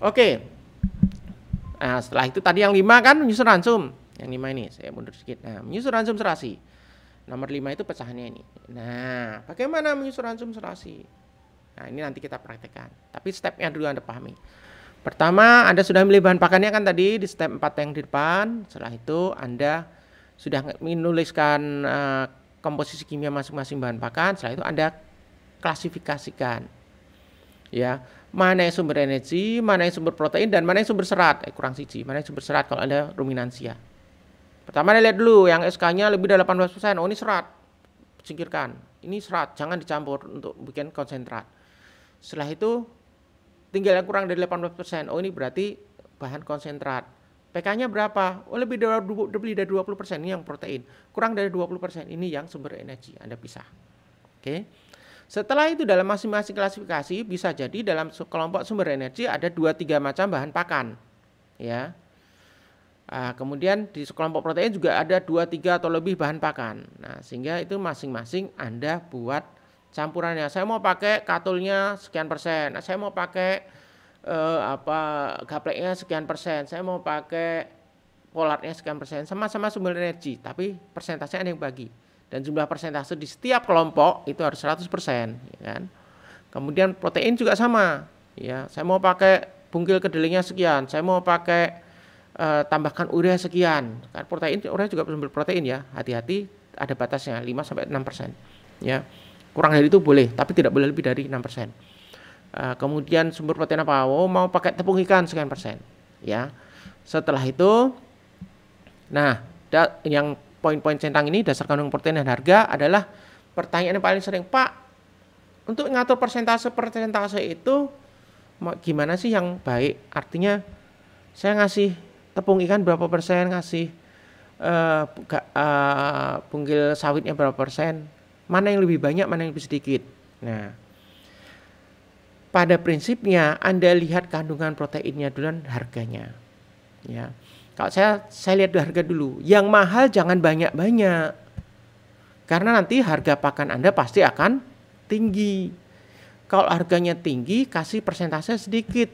Oke. Nah, setelah itu tadi yang 5 kan menyusun ransum. Yang 5 ini saya mundur sedikit. Nah, menyusun ransum serasi. Nomor 5 itu pecahannya ini. Nah, bagaimana menyusun ransum serasi? Nah, ini nanti kita praktekkan. Tapi stepnya dulu Anda pahami. Pertama, Anda sudah memilih bahan pakannya kan tadi di step 4 yang di depan. Setelah itu Anda sudah menuliskan komposisi kimia masing-masing bahan pakan. Setelah itu Anda klasifikasikan. Ya, mana yang sumber energi, mana yang sumber protein, dan mana yang sumber serat. Kurang siji, mana yang sumber serat kalau Anda ruminansia. Pertama Anda lihat dulu yang SK-nya lebih dari 18%. Oh, ini serat. Singkirkan. Ini serat, jangan dicampur untuk bikin konsentrat. Setelah itu tinggal yang kurang dari 18%. Oh, ini berarti bahan konsentrat. PK-nya berapa? Oh, lebih dari 20%. Ini yang protein. Kurang dari 20%. Ini yang sumber energi. Anda pisah. Oke. Setelah itu dalam masing-masing klasifikasi bisa jadi dalam kelompok sumber energi ada 2-3 macam bahan pakan. Ya. Kemudian di kelompok protein juga ada 2-3 atau lebih bahan pakan. Nah, sehingga itu masing-masing Anda buat campurannya. Saya mau pakai katulnya sekian persen. Nah, saya mau pakai gapleknya sekian persen. Saya mau pakai polarnya sekian persen. Sama-sama sumber energi, tapi persentasenya ada yang bagi. Dan jumlah persentase di setiap kelompok itu harus 100%, ya kan? Kemudian protein juga sama. Ya, saya mau pakai bungkil kedelainya sekian. Saya mau pakai tambahkan urea sekian. Kan protein, urea juga sumber protein ya. Hati-hati ada batasnya 5-6%. Ya. Kurang dari itu boleh, tapi tidak boleh lebih dari 6%. Kemudian sumber protein apa? Oh, mau pakai tepung ikan sekian persen. Ya. Setelah itu nah, yang poin-poin centang ini dasar kandungan protein dan harga adalah pertanyaan yang paling sering, Pak. Untuk ngatur persentase itu gimana sih yang baik? Artinya saya ngasih tepung ikan berapa persen, ngasih bungkil sawitnya berapa persen, mana yang lebih banyak, mana yang lebih sedikit. Nah, pada prinsipnya Anda lihat kandungan proteinnya dulu dan harganya. Ya, kalau saya lihat harga dulu. Yang mahal jangan banyak-banyak, karena nanti harga pakan Anda pasti akan tinggi. Kalau harganya tinggi, kasih persentase sedikit.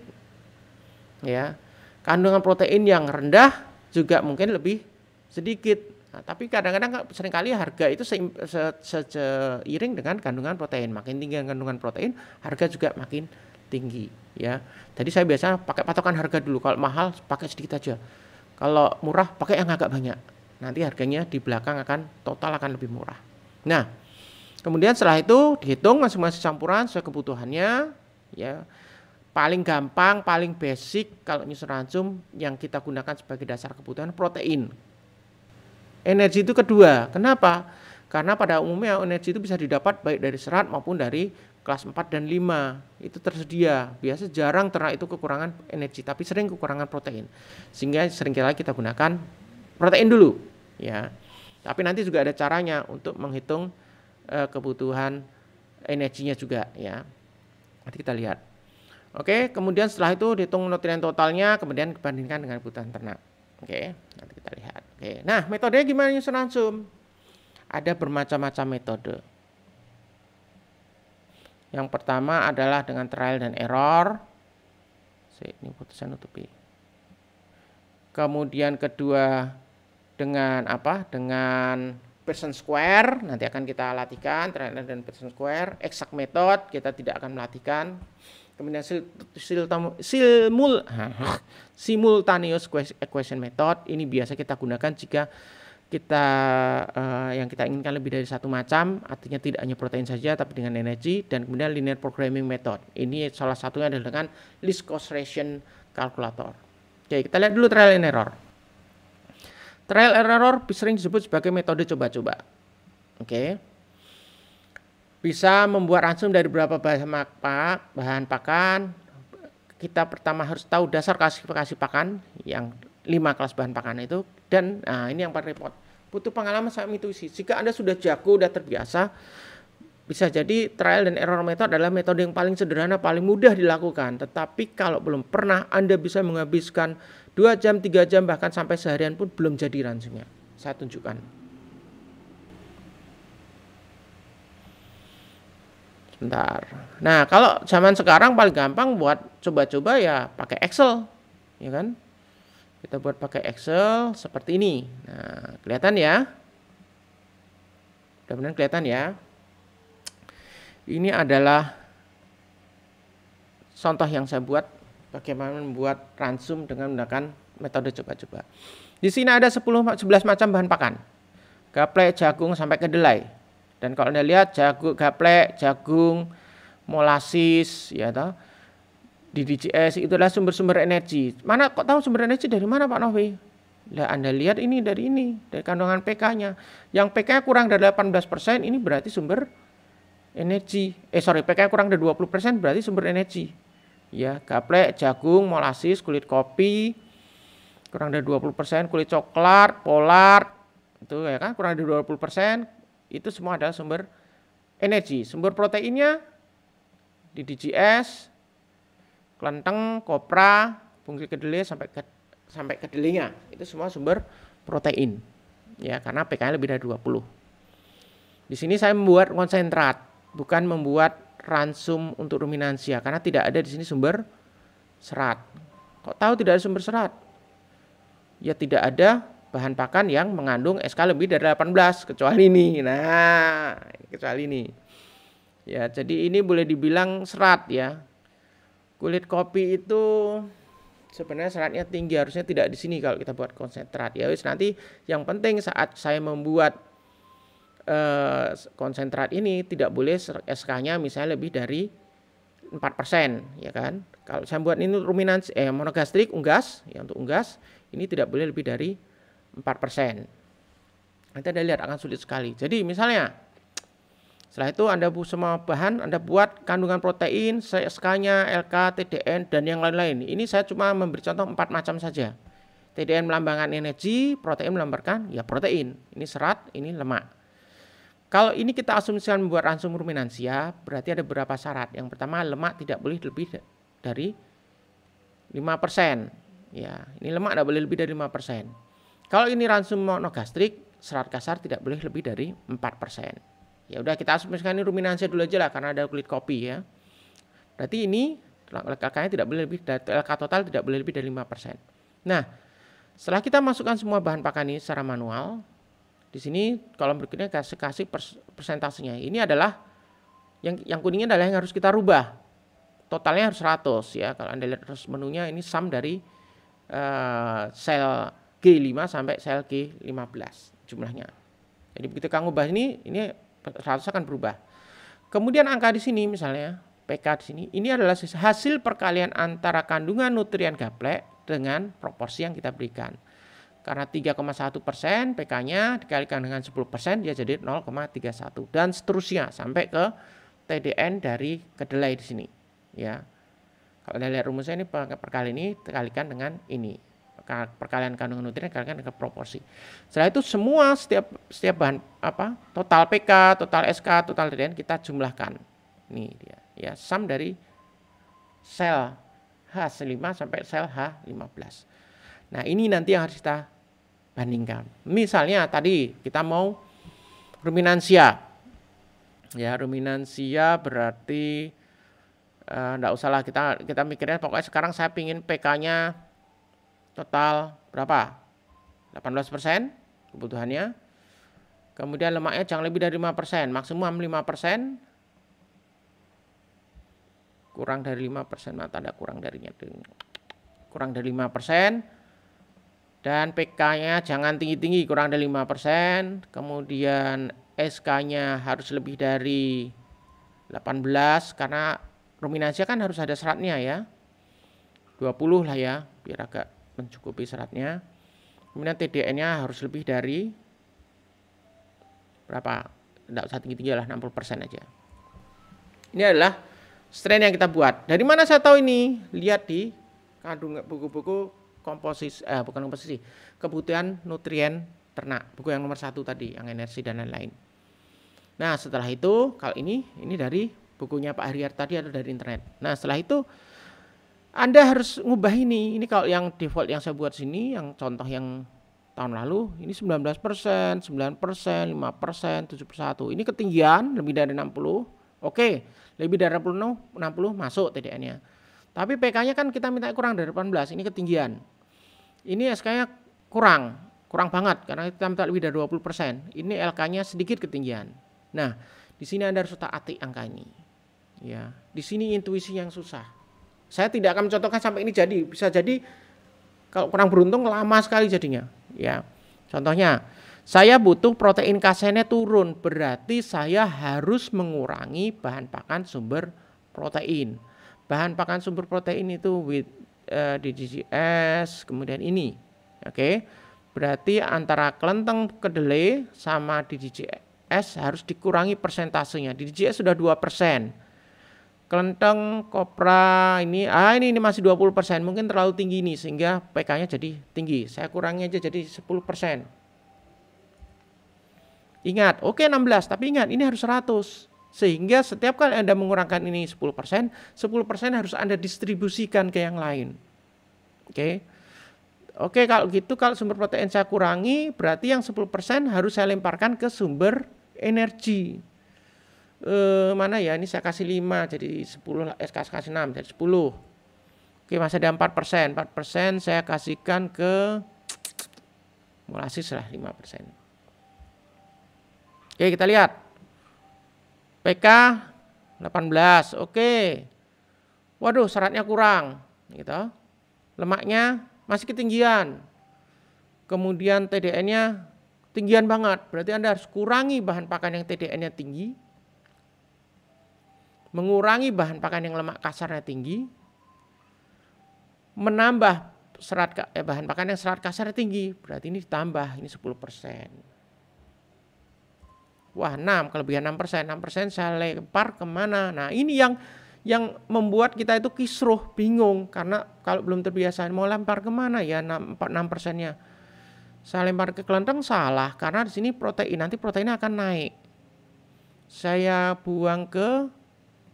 Ya. Kandungan protein yang rendah juga mungkin lebih sedikit. Nah, tapi kadang-kadang seringkali harga itu seiring dengan kandungan protein. Makin tinggi kandungan protein, harga juga makin tinggi. Ya, jadi saya biasa pakai patokan harga dulu. Kalau mahal pakai sedikit aja. Kalau murah pakai yang agak banyak. Nanti harganya di belakang total akan lebih murah. Nah, kemudian setelah itu dihitung masing-masing campuran sesuai kebutuhannya. Ya. Paling gampang, paling basic kalau nyusun ransum yang kita gunakan sebagai dasar kebutuhan protein. Energi itu kedua. Kenapa? Karena pada umumnya energi itu bisa didapat baik dari serat maupun dari kelas 4 dan 5. Itu tersedia. Biasa jarang ternak itu kekurangan energi, tapi sering kekurangan protein. Sehingga seringkali kita gunakan protein dulu, ya. Tapi nanti juga ada caranya untuk menghitung kebutuhan energinya juga, ya. Nanti kita lihat. Oke, kemudian setelah itu dihitung nutrien totalnya, kemudian dibandingkan dengan kebutuhan ternak. Oke, nanti kita lihat. Oke, nah metodenya gimana nyusun ransum? Ada bermacam-macam metode. Yang pertama adalah dengan trial dan error. Ini putusan nutupi. Kemudian kedua dengan apa? Dengan Pearson Square, nanti akan kita latihkan trial and error dan Pearson Square. Exact method kita tidak akan melatihkan. Kemudian simultaneous equation method, ini biasa kita gunakan jika kita yang kita inginkan lebih dari satu macam, artinya tidak hanya protein saja tapi dengan energi. Dan kemudian linear programming method, ini salah satunya adalah dengan least cost ration calculator. Oke, kita lihat dulu trial and error. Trial and error sering disebut sebagai metode coba-coba. Oke. Bisa membuat ransum dari beberapa bahan pakan. Kita pertama harus tahu dasar klasifikasi pakan yang 5 kelas bahan pakan itu. Dan ini yang paling repot. Butuh pengalaman sama intuisi. Jika Anda sudah jago, sudah terbiasa, bisa jadi trial dan error method adalah metode yang paling sederhana, paling mudah dilakukan. Tetapi kalau belum pernah, Anda bisa menghabiskan 2 jam, 3 jam, bahkan sampai seharian pun belum jadi ransumnya. Saya tunjukkan. Sebentar. Nah, kalau zaman sekarang paling gampang buat coba-coba ya pakai Excel, ya kan? Kita buat pakai Excel seperti ini. Nah, kelihatan ya? Mudah-mudahan kelihatan ya. Ini adalah contoh yang saya buat bagaimana membuat ransum dengan menggunakan metode coba-coba. Di sini ada 11 macam bahan pakan. Gaplek, jagung sampai kedelai. Dan kalau Anda lihat gaplek, jagung, molasis, ya toh, di DGS itu adalah sumber-sumber energi. Mana kok tahu sumber energi dari mana Pak Novi? Lah Anda lihat ini dari kandungan pK-nya. Yang pK kurang dari 18%, ini berarti sumber energi. pK kurang dari 20% berarti sumber energi. Ya, gaplek, jagung, molasis, kulit kopi kurang dari 20%, kulit coklat, polar itu ya kan kurang dari 20%, itu semua adalah sumber energi. Sumber proteinnya di DGS, kelenteng, kopra, pungki kedelai sampai kedelainya. Itu semua sumber protein. Ya, karena pK-nya lebih dari 20. Di sini saya membuat konsentrat, bukan membuat ransum untuk ruminansia karena tidak ada di sini sumber serat. Kok tahu tidak ada sumber serat? Ya tidak ada bahan pakan yang mengandung SK lebih dari 18 kecuali ini. Nah, kecuali ini. Ya, jadi ini boleh dibilang serat ya. Kulit kopi itu sebenarnya seratnya tinggi, harusnya tidak di sini kalau kita buat konsentrat. Ya wis, nanti yang penting saat saya membuat konsentrat ini tidak boleh SK-nya misalnya lebih dari 4%, ya kan. Kalau saya buat ini ruminansi monogastrik unggas, ya untuk unggas ini tidak boleh lebih dari 4%. Nanti Anda lihat akan sulit sekali. Jadi misalnya setelah itu Anda semua bahan Anda buat kandungan protein, SK-nya, LK, TDN dan yang lain-lain. Ini saya cuma memberi contoh 4 macam saja. TDN melambangkan energi, protein melambangkan ya protein. Ini serat, ini lemak. Kalau ini kita asumsikan membuat ransum ruminansia, berarti ada beberapa syarat. Yang pertama, lemak tidak boleh lebih dari 5%. Ya, ini lemak tidak boleh lebih dari 5%. Kalau ini ransum monogastrik, serat kasar tidak boleh lebih dari 4%. Ya udah kita asumsikan ini ruminansia dulu aja lah karena ada kulit kopi ya. Berarti ini LK-nya tidak boleh lebih dari LK total tidak boleh lebih dari 5%. Nah, setelah kita masukkan semua bahan pakan ini secara manual, di sini kolom berikutnya kasih persentasenya. Ini adalah yang kuningnya adalah yang harus kita rubah. Totalnya harus 100 ya. Kalau Anda lihat terus menunya ini sum dari sel G5 sampai sel G15 jumlahnya. Jadi begitu kamu ubah ini 100 akan berubah. Kemudian angka di sini misalnya PK di sini ini adalah hasil perkalian antara kandungan nutrien gaplek dengan proporsi yang kita berikan. Karena 3,1% PK-nya dikalikan dengan 10% dia jadi 0,31 dan seterusnya sampai ke TDN dari kedelai di sini. Ya, kalau Anda lihat rumusnya ini perkalian ini dikalikan dengan ini, perkalian kandungan nutrien dikalikan dengan proporsi. Setelah itu semua setiap bahan total PK, total SK, total TDN kita jumlahkan. Ini dia, ya sum dari sel H5 sampai sel H15. Nah ini nanti yang harus kita bandingkan. Misalnya tadi kita mau ruminansia. Ya ruminansia berarti enggak usahlah kita mikirnya pokoknya sekarang saya pingin PK-nya total berapa? 18% kebutuhannya. Kemudian lemaknya jangan lebih dari 5%, maksimum 5%. Kurang dari 5%, tanda kurang darinya. Kurang dari 5%. Dan PK-nya jangan tinggi-tinggi, kurang dari 5%. Kemudian SK-nya harus lebih dari 18, karena ruminansia kan harus ada seratnya ya. 20 lah ya, biar agak mencukupi seratnya. Kemudian TDN-nya harus lebih dari berapa? Tidak usah tinggi-tinggi lah, 60% aja. Ini adalah strain yang kita buat. Dari mana saya tahu ini? Lihat di kandungan buku-buku kebutuhan nutrien ternak, buku yang nomor 1 tadi, yang energi dan lain-lain. Nah, setelah itu, kalau ini dari bukunya Pak Heriar tadi atau dari internet. Nah, setelah itu Anda harus ngubah ini. Ini kalau yang default yang saya buat sini, yang contoh yang tahun lalu, ini 19%, 9%, 5%, 7%. Ini ketinggian lebih dari 60. Oke, lebih dari 60 masuk TDN-nya. Tapi PK-nya kan kita minta kurang dari 18, ini ketinggian. Ini SK-nya kurang banget karena kita minta lebih dari 20%. Ini LK-nya sedikit ketinggian. Nah, di sini Anda harus otak-atik angka ini. Ya, di sini intuisi yang susah. Saya tidak akan mencontohkan sampai ini jadi, bisa jadi kalau kurang beruntung lama sekali jadinya. Ya, contohnya, saya butuh protein kaseinnya turun, berarti saya harus mengurangi bahan pakan sumber protein. Bahan pakan sumber protein itu DGGS, kemudian ini. Oke. Berarti antara kelenteng kedelai sama DGGS harus dikurangi persentasenya. DGGS sudah 2%. Kelenteng kopra ini masih 20%. Mungkin terlalu tinggi nih sehingga PK-nya jadi tinggi. Saya kurangi aja jadi 10%. Ingat, oke 16, tapi ingat ini harus 100. Sehingga setiap kali Anda mengurangkan ini 10%, 10% harus Anda distribusikan ke yang lain. Oke. Oke, kalau gitu kalau sumber protein saya kurangi, berarti yang 10% harus saya lemparkan ke sumber energi. Mana ya? Ini saya kasih 5 jadi 10, kasih 6 jadi 10. Oke, masih ada 4%. 4% saya kasihkan ke molasis lah 5%. Oke, kita lihat. PK 18, oke. Waduh, seratnya kurang, gitu. Lemaknya masih ketinggian. Kemudian TDN-nya tinggian banget. Berarti Anda harus kurangi bahan pakan yang TDN-nya tinggi. Mengurangi bahan pakan yang lemak kasarnya tinggi. Menambah bahan pakan yang serat kasarnya tinggi. Berarti ini ditambah, ini 10%. Wah, 6, kelebihan 6%. 6% saya lempar kemana? Nah, ini yang membuat kita itu kisruh, bingung. Karena kalau belum terbiasa, mau lempar kemana ya 6%-nya. Saya lempar ke kelenteng salah, karena di sini nanti proteinnya akan naik. Saya buang ke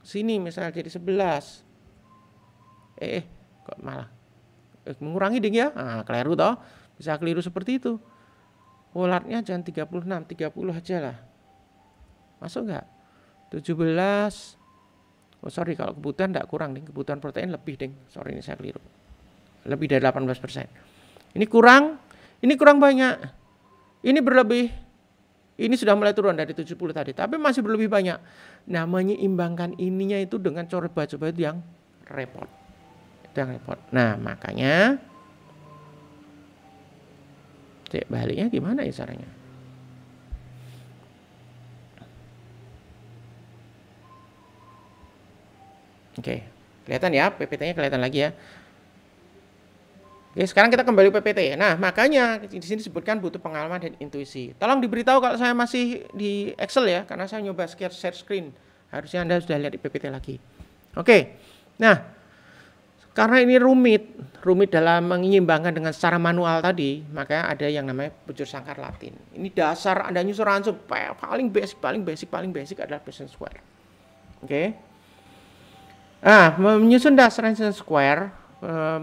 sini misalnya jadi 11. Kok malah mengurangi ding ya? Nah, keliru toh. Bisa keliru seperti itu. Polarnya jangan 36, 30 aja lah. Masuk nggak? 17. Oh sorry, kalau kebutuhan enggak kurang, ding. Kebutuhan protein lebih, ding. Sorry, ini saya keliru. Lebih dari 18%. Ini kurang banyak. Ini berlebih. Ini sudah mulai turun dari 70 tadi, tapi masih berlebih banyak. Namanya imbangkan ininya itu dengan coba-coba itu yang repot. Itu yang repot. Nah, makanya baliknya gimana ya caranya? Oke, kelihatan ya, PPT-nya kelihatan lagi ya. Oke, sekarang kita kembali PPT. Nah, makanya di sini disebutkan butuh pengalaman dan intuisi. Tolong diberitahu kalau saya masih di Excel ya, karena saya nyoba share screen. Harusnya Anda sudah lihat di PPT lagi. Oke, nah, karena ini rumit dalam menyimbangkan dengan secara manual tadi, makanya ada yang namanya bujur sangkar Latin. Ini dasar Anda nyusun ransum, paling basic adalah percent square. Oke. Nah, menyusun dasar percent square,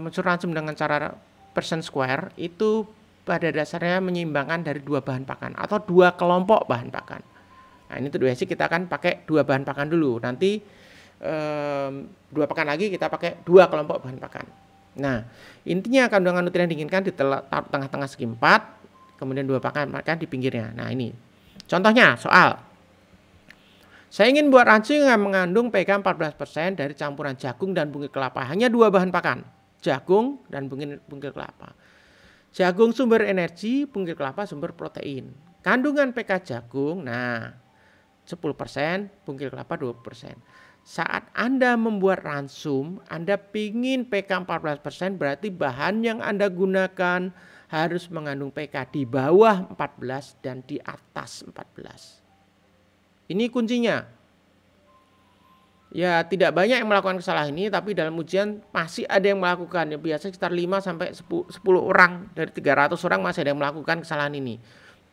menyusun ransum dengan cara percent square itu pada dasarnya menyeimbangkan dari dua bahan pakan atau dua kelompok bahan pakan. Nah, ini tuh basic kita akan pakai dua bahan pakan dulu. Nanti 2 pekan lagi kita pakai 2 kelompok bahan pakan. Nah, intinya kandungan nutrien diinginkan di tengah-tengah segi 4, kemudian 2 pakan di pinggirnya. Nah, ini contohnya soal. Saya ingin buat ransum yang mengandung pH 14% dari campuran jagung dan bungkil kelapa. Hanya 2 bahan pakan, jagung dan bungkil kelapa. Jagung sumber energi, bungkil kelapa sumber protein. Kandungan pH jagung, nah 10%, bungkil kelapa 20%. Saat Anda membuat ransum, Anda pingin pH 14%, berarti bahan yang Anda gunakan harus mengandung pH di bawah 14 dan di atas 14. Ini kuncinya. Ya, tidak banyak yang melakukan kesalahan ini, tapi dalam ujian masih ada yang melakukan. Ya, biasanya sekitar 5 sampai 10 orang dari 300 orang masih ada yang melakukan kesalahan ini.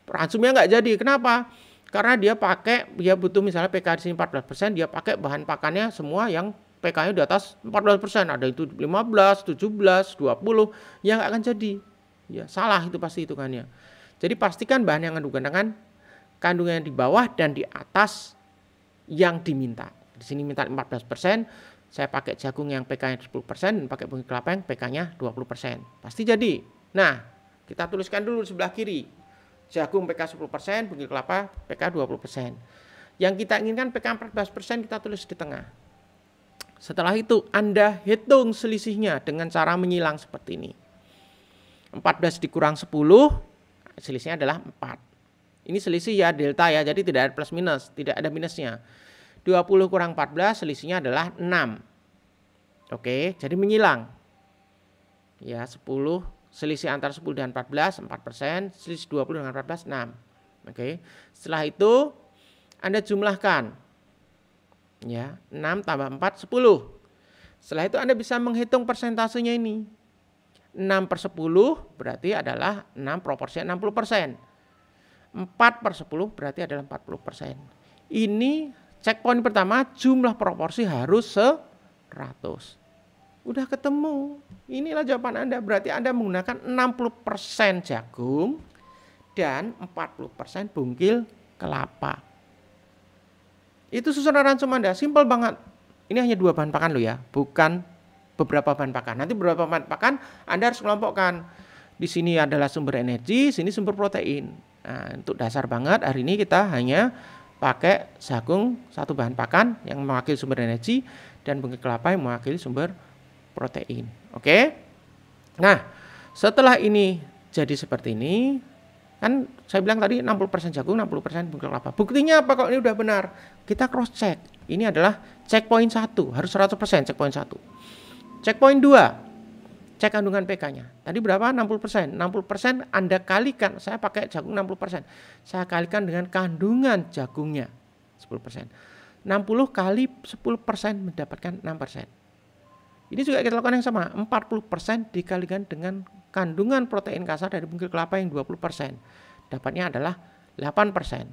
Ransumnya nggak jadi. Kenapa? Karena dia butuh misalnya pK di sini 14%, dia pakai bahan pakannya semua yang pK-nya di atas 14%. Ada itu 15, 17, 20, ya nggak akan jadi. Ya, salah itu pasti hitungannya. Jadi pastikan bahan yang Anda gunakan kandungannya di bawah dan di atas yang diminta. Di sini minta 14%, saya pakai jagung yang pK-nya 10% dan pakai bungkil kelapa yang pK-nya 20%. Pasti jadi. Nah, kita tuliskan dulu di sebelah kiri. Jagung pK 10%, bungkil kelapa pK 20%. Yang kita inginkan pK 14% kita tulis di tengah. Setelah itu Anda hitung selisihnya dengan cara menyilang seperti ini. 14 dikurang 10, selisihnya adalah 4. Ini selisih ya delta ya, jadi tidak ada plus minus, tidak ada minusnya. 20 kurang 14 selisihnya adalah 6. Oke, jadi menyilang. Ya, 10 selisih antara 10 dan 14, 4%, selisih 20 dengan 14, 6. Oke. Setelah itu Anda jumlahkan. Ya, 6 tambah 4, 10. Setelah itu Anda bisa menghitung persentasenya ini. 6/10 berarti adalah 6 proporsi 60%. 4/10 berarti adalah 40%. Ini checkpoint pertama, jumlah proporsi harus 100. Udah ketemu. Inilah jawaban Anda. Berarti Anda menggunakan 60% jagung dan 40% bungkil kelapa. Itu susunan ransum Anda. Simpel banget. Ini hanya 2 bahan pakan loh ya. Bukan beberapa bahan pakan. Nanti beberapa bahan pakan Anda harus kelompokkan. Di sini adalah sumber energi, sini sumber protein. Nah, untuk dasar banget hari ini kita hanya pakai jagung 1 bahan pakan yang mewakili sumber energi dan bungkil kelapa yang mewakili sumber protein. Oke? Nah, setelah ini jadi seperti ini, kan saya bilang tadi 60% jagung, 60% bungkil kelapa. Buktinya apa kalau ini udah benar? Kita cross check. Ini adalah checkpoint 1, harus 100% checkpoint 1. Checkpoint 2. Cek kandungan pK-nya. Tadi berapa? 60%. 60% Anda kalikan, saya pakai jagung 60%. Saya kalikan dengan kandungan jagungnya 10%. 60 kali 10% mendapatkan 6%. Ini juga kita lakukan yang sama. 40% dikalikan dengan kandungan protein kasar dari bungkil kelapa yang 20%. Dapatnya adalah 8%.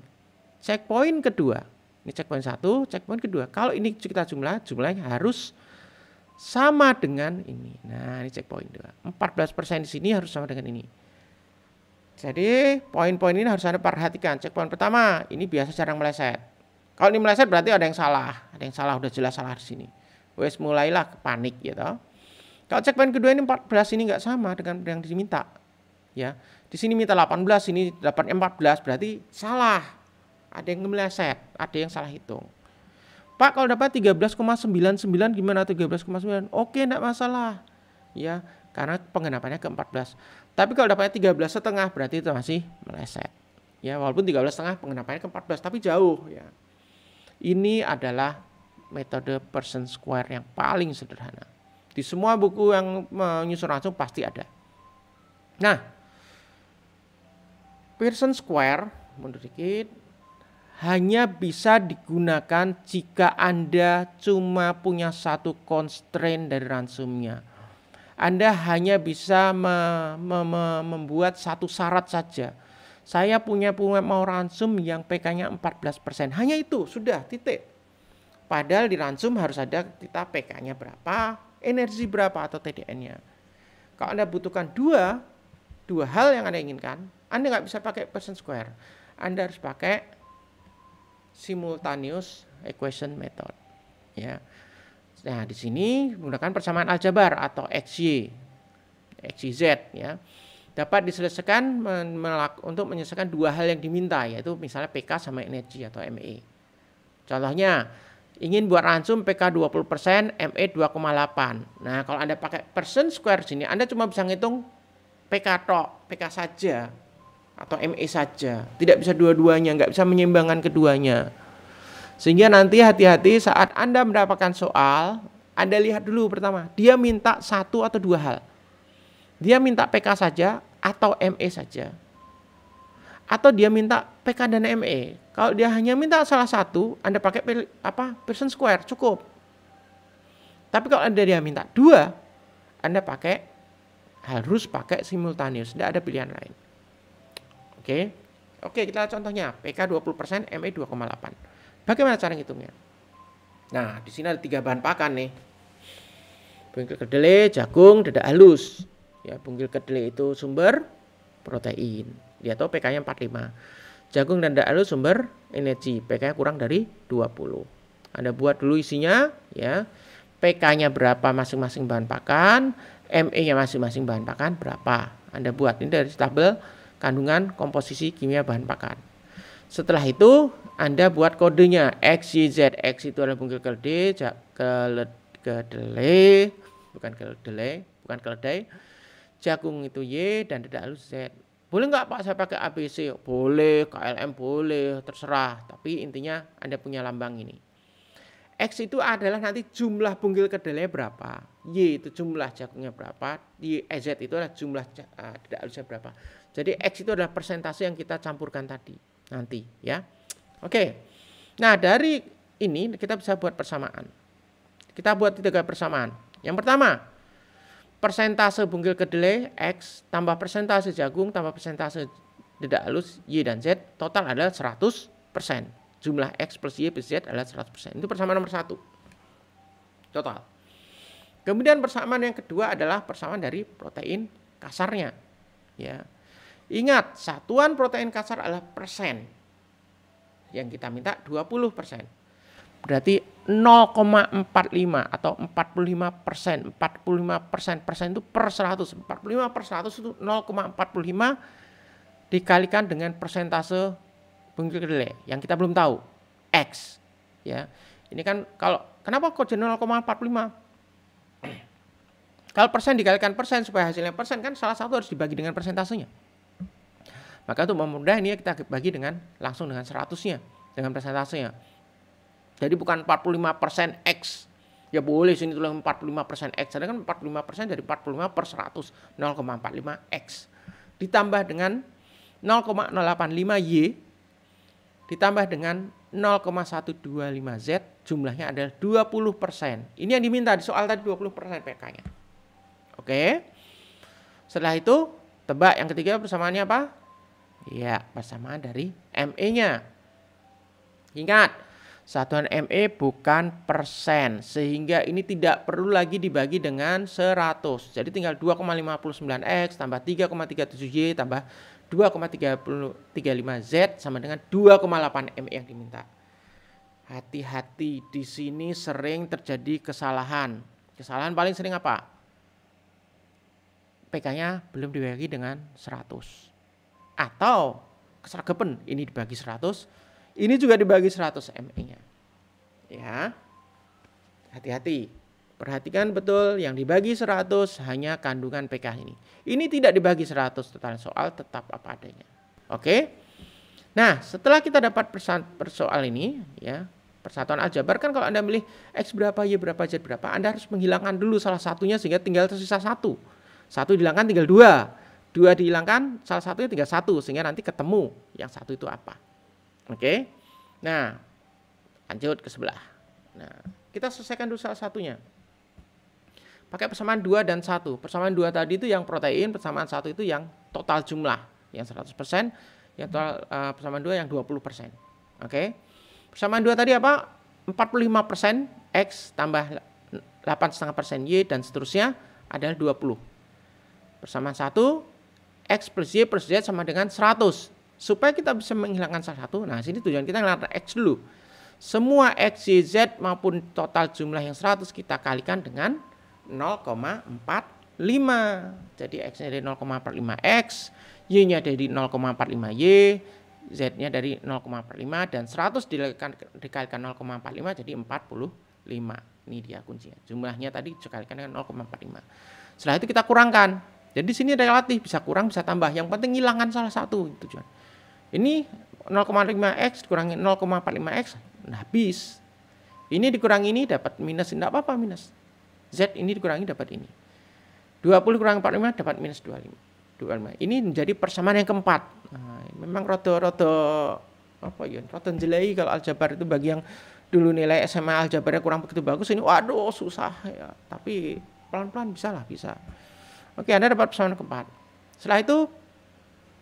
Checkpoint kedua. Ini checkpoint 1, checkpoint kedua. Kalau ini kita jumlahnya harus sama dengan ini. Nah, ini checkpoint 2. 14% di sini harus sama dengan ini. Jadi, poin-poin ini harus Anda perhatikan. Checkpoint pertama, ini biasa jarang meleset. Kalau ini meleset berarti ada yang salah. Ada yang salah, udah jelas salah di sini. Wes mulailah panik gitu. Kalau checkpoint kedua ini 14 ini enggak sama dengan yang diminta. Ya. Di sini minta 18, ini dapat 14, berarti salah. Ada yang meleset, ada yang salah hitung. Pak, kalau dapat 13,99 gimana 13,9? Oke, enggak masalah. Ya, karena penggenapannya ke 14. Tapi kalau dapatnya 13,5 berarti itu masih meleset. Ya, walaupun 13,5 penggenapannya ke 14 tapi jauh ya. Ini adalah metode Pearson Square yang paling sederhana. Di semua buku yang menyusun ransum pasti ada. Nah, Pearson Square mundur dikit, hanya bisa digunakan jika Anda cuma punya satu constraint dari ransumnya. Anda hanya bisa membuat satu syarat saja. Saya punya mau ransum yang pK-nya 14%. Hanya itu, sudah, titik. Padahal di ransum harus ada kita pK-nya berapa, energi berapa atau TDN-nya. Kalau Anda butuhkan dua hal yang Anda inginkan, Anda nggak bisa pakai Pearson Square. Anda harus pakai simultaneous equation method. Ya. Nah, di sini menggunakan persamaan aljabar atau XY, XYZ ya. Dapat diselesaikan untuk menyelesaikan dua hal yang diminta, yaitu misalnya PK sama energi atau ME. Contohnya, ingin buat ransum PK 20%, ME 2,8. Nah, kalau Anda pakai percent square sini, Anda cuma bisa ngitung PK tok, PK saja atau ME saja. Tidak bisa dua-duanya, nggak bisa menyeimbangkan keduanya. Sehingga nanti hati-hati saat Anda mendapatkan soal, Anda lihat dulu pertama, dia minta satu atau dua hal. Dia minta PK saja atau ME saja. Atau dia minta PK dan ME. Kalau dia hanya minta salah satu, Anda pakai percent square, cukup. Tapi kalau dia minta dua, Anda harus pakai simultaneous, tidak ada pilihan lain. Oke, kita lihat contohnya. PK 20%, ME 2,8. Bagaimana cara ngitungnya? Nah, di sini ada 3 bahan pakan nih. Bungkil kedelai, jagung, dadak halus. Ya, bungkil kedelai itu sumber protein. Dia tahu PK-nya 45. Jagung dan dadak halus sumber energi. PK-nya kurang dari 20. Anda buat dulu isinya, ya. PK-nya berapa masing-masing bahan pakan, ME-nya masing-masing bahan pakan berapa. Anda buat ini dari tabel kandungan komposisi kimia bahan pakan. Setelah itu Anda buat kodenya X, Y, Z. X itu adalah bungkil kedelai, bukan keledai. Jagung itu Y dan dadak halus Z. Boleh nggak Pak saya pakai ABC? Boleh, KLM boleh, terserah. Tapi intinya Anda punya lambang ini. X itu adalah nanti jumlah bungkil kedelai berapa, Y itu jumlah jagungnya berapa, Z itu adalah jumlah dadak halusnya berapa. Jadi X itu adalah persentase yang kita campurkan tadi nanti ya. Oke. Nah, dari ini kita bisa buat persamaan. Kita buat 3 persamaan. Yang pertama, persentase bungkil kedelai X tambah persentase jagung tambah persentase dadak halus Y dan Z total adalah 100%. Jumlah X plus Y plus Z adalah 100%. Itu persamaan nomor 1. Total. Kemudian persamaan yang kedua adalah persamaan dari protein kasarnya. Ya. Ingat, satuan protein kasar adalah persen. Yang kita minta 20%. Berarti 0,45 atau 45%. 45% itu per 100. 45 per 100 itu 0,45 dikalikan dengan persentase bungkil kedelai yang kita belum tahu, X. Ya. Ini kan kenapa kok jadi 0,45? Kalau persen dikalikan persen supaya hasilnya persen, kan salah satu harus dibagi dengan persentasenya. Maka untuk memudahkan ini kita bagi langsung dengan 100-nya, dengan persentasenya. Jadi bukan 45% X. Ya boleh sini tulis 45% X. Ada kan 45% dari 45 per 100, 0,45 X. Ditambah dengan 0,085 Y. Ditambah dengan 0,125 Z. Jumlahnya adalah 20%. Ini yang diminta di soal tadi, 20% PK-nya. Oke. Setelah itu, tebak yang ketiga persamaannya apa? Ya, persamaan dari ME-nya. Ingat, satuan ME bukan persen, sehingga ini tidak perlu lagi dibagi dengan 100. Jadi tinggal 2,59X tambah 3,37Y tambah 2,35Z sama dengan 2,8 ME yang diminta. Hati-hati, di sini sering terjadi kesalahan. Kesalahan paling sering apa? PK-nya belum dibagi dengan 100. Atau keseragapan, ini dibagi 100, ini juga dibagi 100 ME-nya. Ya. Hati-hati. Perhatikan betul, yang dibagi 100 hanya kandungan PK ini. Ini tidak dibagi 100 total soal, tetap apa adanya. Oke. Nah, setelah kita dapat persoal ini, ya, persatuan aljabar kan kalau Anda milih X berapa, Y berapa, Z berapa, Anda harus menghilangkan dulu salah satunya sehingga tinggal tersisa 1. 1 dihilangkan tinggal 2. 2 dihilangkan, salah satunya tinggal 1, sehingga nanti ketemu yang 1 itu apa. Oke. Nah, lanjut ke sebelah. Nah, kita selesaikan dulu salah satunya. Pakai persamaan 2 dan 1. Persamaan 2 tadi itu yang protein, persamaan 1 itu yang total jumlah, yang 100%, yang total persamaan 2 yang 20%. Oke. Persamaan 2 tadi apa? 45% X tambah 8,5% Y dan seterusnya adalah 20. Persamaan 1 X plus Y plus Z sama dengan 100. Supaya kita bisa menghilangkan salah satu, nah sini tujuan kita menghilangkan X dulu. semua X, Y, Z maupun total jumlah yang 100 kita kalikan dengan 0,45. Jadi X-nya dari 0,45X, Y-nya dari 0,45Y, Z-nya dari 0,45 dan 100 dikalikan 0,45 jadi 45. Ini dia kuncinya. Jumlahnya tadi dikalikan dengan 0,45. Setelah itu kita kurangkan. Jadi di sini relatif, bisa kurang bisa tambah. Yang penting hilangkan salah satu tujuan. Ini 0,5X dikurangi 0,45X, nah habis. Ini dikurangi ini dapat minus, tidak apa-apa minus. Z ini dikurangi dapat ini. 20 kurangi 45 dapat minus 25. Ini menjadi persamaan yang keempat. Nah, memang rada jelai kalau aljabar itu bagi yang dulu nilai SMA aljabarnya kurang begitu bagus, ini waduh susah ya. Tapi pelan-pelan bisa. Oke, Anda dapat persamaan keempat. Setelah itu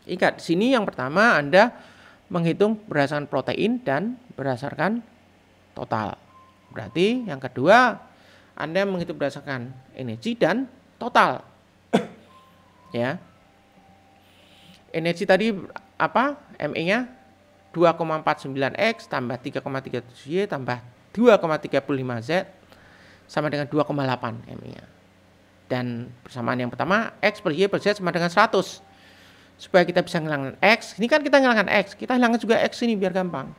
ingat, sini yang pertama Anda menghitung berdasarkan protein dan berdasarkan total. Berarti yang kedua Anda menghitung berdasarkan energi dan total. Ya. Energi tadi apa? ME-nya 2,49X tambah 3,37Y tambah 2,35Z sama dengan 2,8 ME-nya. Dan persamaan yang pertama X per Y per Z sama dengan 100. Supaya kita bisa ngilangkan X, ini kan kita ngilangkan X, kita hilangkan juga X ini biar gampang.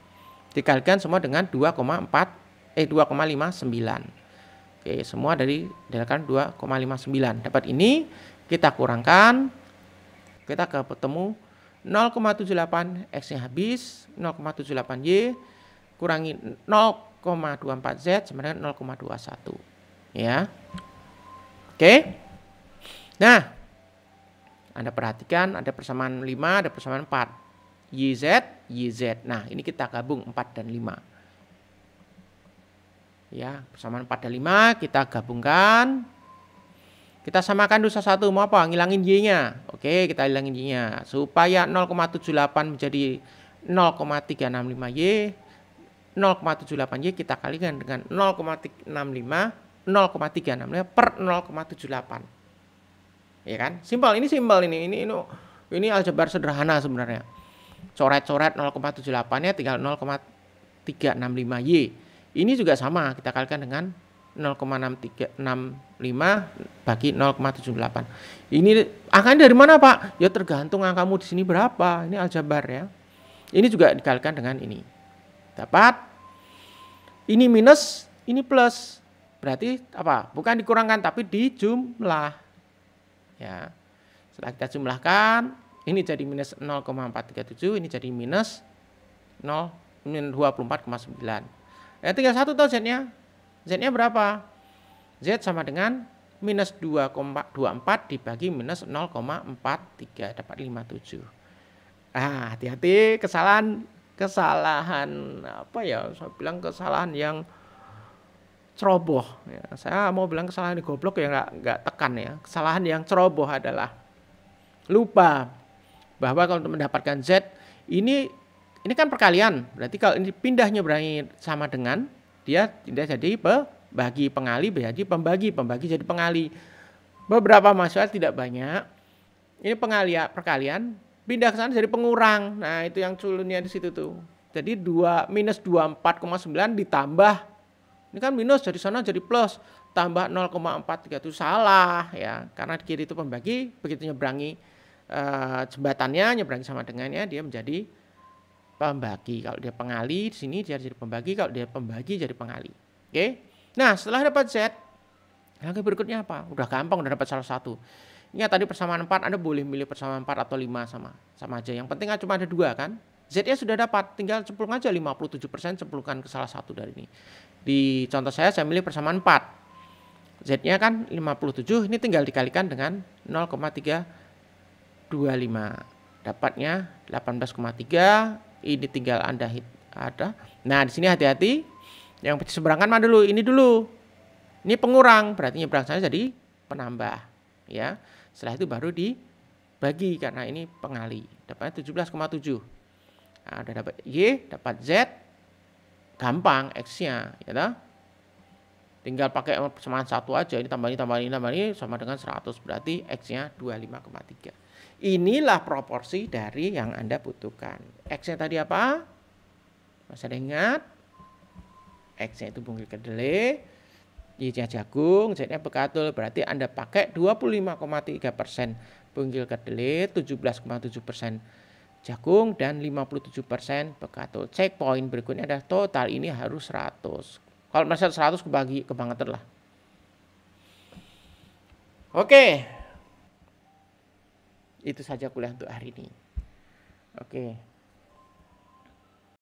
Dikalikan semua dengan 2,59. Oke, semua dikalikan 2,59. Dapat ini, kita kurangkan, kita ketemu 0,78 X-nya habis, 0,78Y kurangi 0,24Z sama dengan 0,21. Ya. Oke. Nah, Anda perhatikan ada persamaan 5, ada persamaan 4. YZ. Nah, ini kita gabung 4 dan 5. Ya, persamaan 4 dan 5 kita gabungkan. Kita samakan dulu satu, mau apa? Ngilangin Y-nya. Oke, kita hilangin Y-nya. Supaya 0,78 menjadi 0,365Y. 0,78Y kita kalikan dengan 0,365 per 0,78. Ya kan? Simpel, ini simpel ini aljabar sederhana sebenarnya. Coret-coret 0,78-nya tinggal 0,365Y. Ini juga sama, kita kalikan dengan 0,365 bagi 0,78. Ini angkanya dari mana, Pak? Ya tergantung angkamu di sini berapa. Ini aljabar ya. Ini juga dikalikan dengan ini. Dapat ini minus, ini plus. Berarti apa? Bukan dikurangkan tapi dijumlah. Ya. Setelah kita jumlahkan, ini jadi minus 0,437, ini jadi minus 24,9. Ya, tinggal satu tahu Z-nya. Z-nya berapa? Z sama dengan minus 2,24 dibagi minus 0,43 dapat 57. Ah, hati-hati kesalahan apa ya? Saya bilang kesalahan yang ceroboh. Ya, saya mau bilang kesalahan goblok ya nggak tekan ya. Kesalahan yang ceroboh adalah lupa bahwa kalau untuk mendapatkan Z ini kan perkalian. Berarti kalau ini pindahnya berani sama dengan dia tidak jadi pembagi, pengali jadi pembagi jadi pengali. Beberapa mahasiswa tidak banyak. Ini perkalian pindah ke sana jadi pengurang. Nah, itu yang culunnya di situ tuh. Jadi minus 24,9 ditambah. Ini kan minus dari sana jadi plus. Tambah 0,43 itu salah ya. Karena di kiri itu pembagi, begitu nyeberangi jembatannya, nyeberangi sama dengannya dia menjadi pembagi. Kalau dia pengali di sini dia jadi pembagi, kalau dia pembagi jadi pengali. Oke. Nah, setelah dapat Z, yang berikutnya apa? Udah gampang, udah dapat salah satu. Ingat tadi persamaan 4, Anda boleh milih persamaan 4 atau 5 sama aja. Yang penting kan cuma ada 2 kan? Z-nya sudah dapat, tinggal cemplung aja 57% cemplungkan ke salah satu dari ini. Di contoh saya milih persamaan 4. Z-nya kan 57, ini tinggal dikalikan dengan 0,325. Dapatnya 18,3. Ini tinggal Anda ada. Nah, di sini hati-hati. Yang seberangkan mana dulu? Ini dulu. Ini pengurang, berarti nyebrang sana jadi penambah, ya. Setelah itu baru dibagi karena ini pengali. Dapatnya 17,7. Nah, udah dapat Y, dapat Z. Gampang X-nya, ya toh? Tinggal pakai persamaan 1 aja. Ini tambah ini sama dengan 100. Berarti X-nya 25,3. Inilah proporsi dari yang Anda butuhkan. X-nya tadi apa? Masih ada ingat? X-nya itu bungkil kedelai, Y-nya jagung, Z-nya bekatul. Berarti Anda pakai 25,3% bungkil kedelai, 17,7% jagung, dan 57% bekatul. Cek poin berikutnya adalah total ini harus 100. Kalau misalnya 100 kebangetan lah. Oke. Itu saja kuliah untuk hari ini. Oke.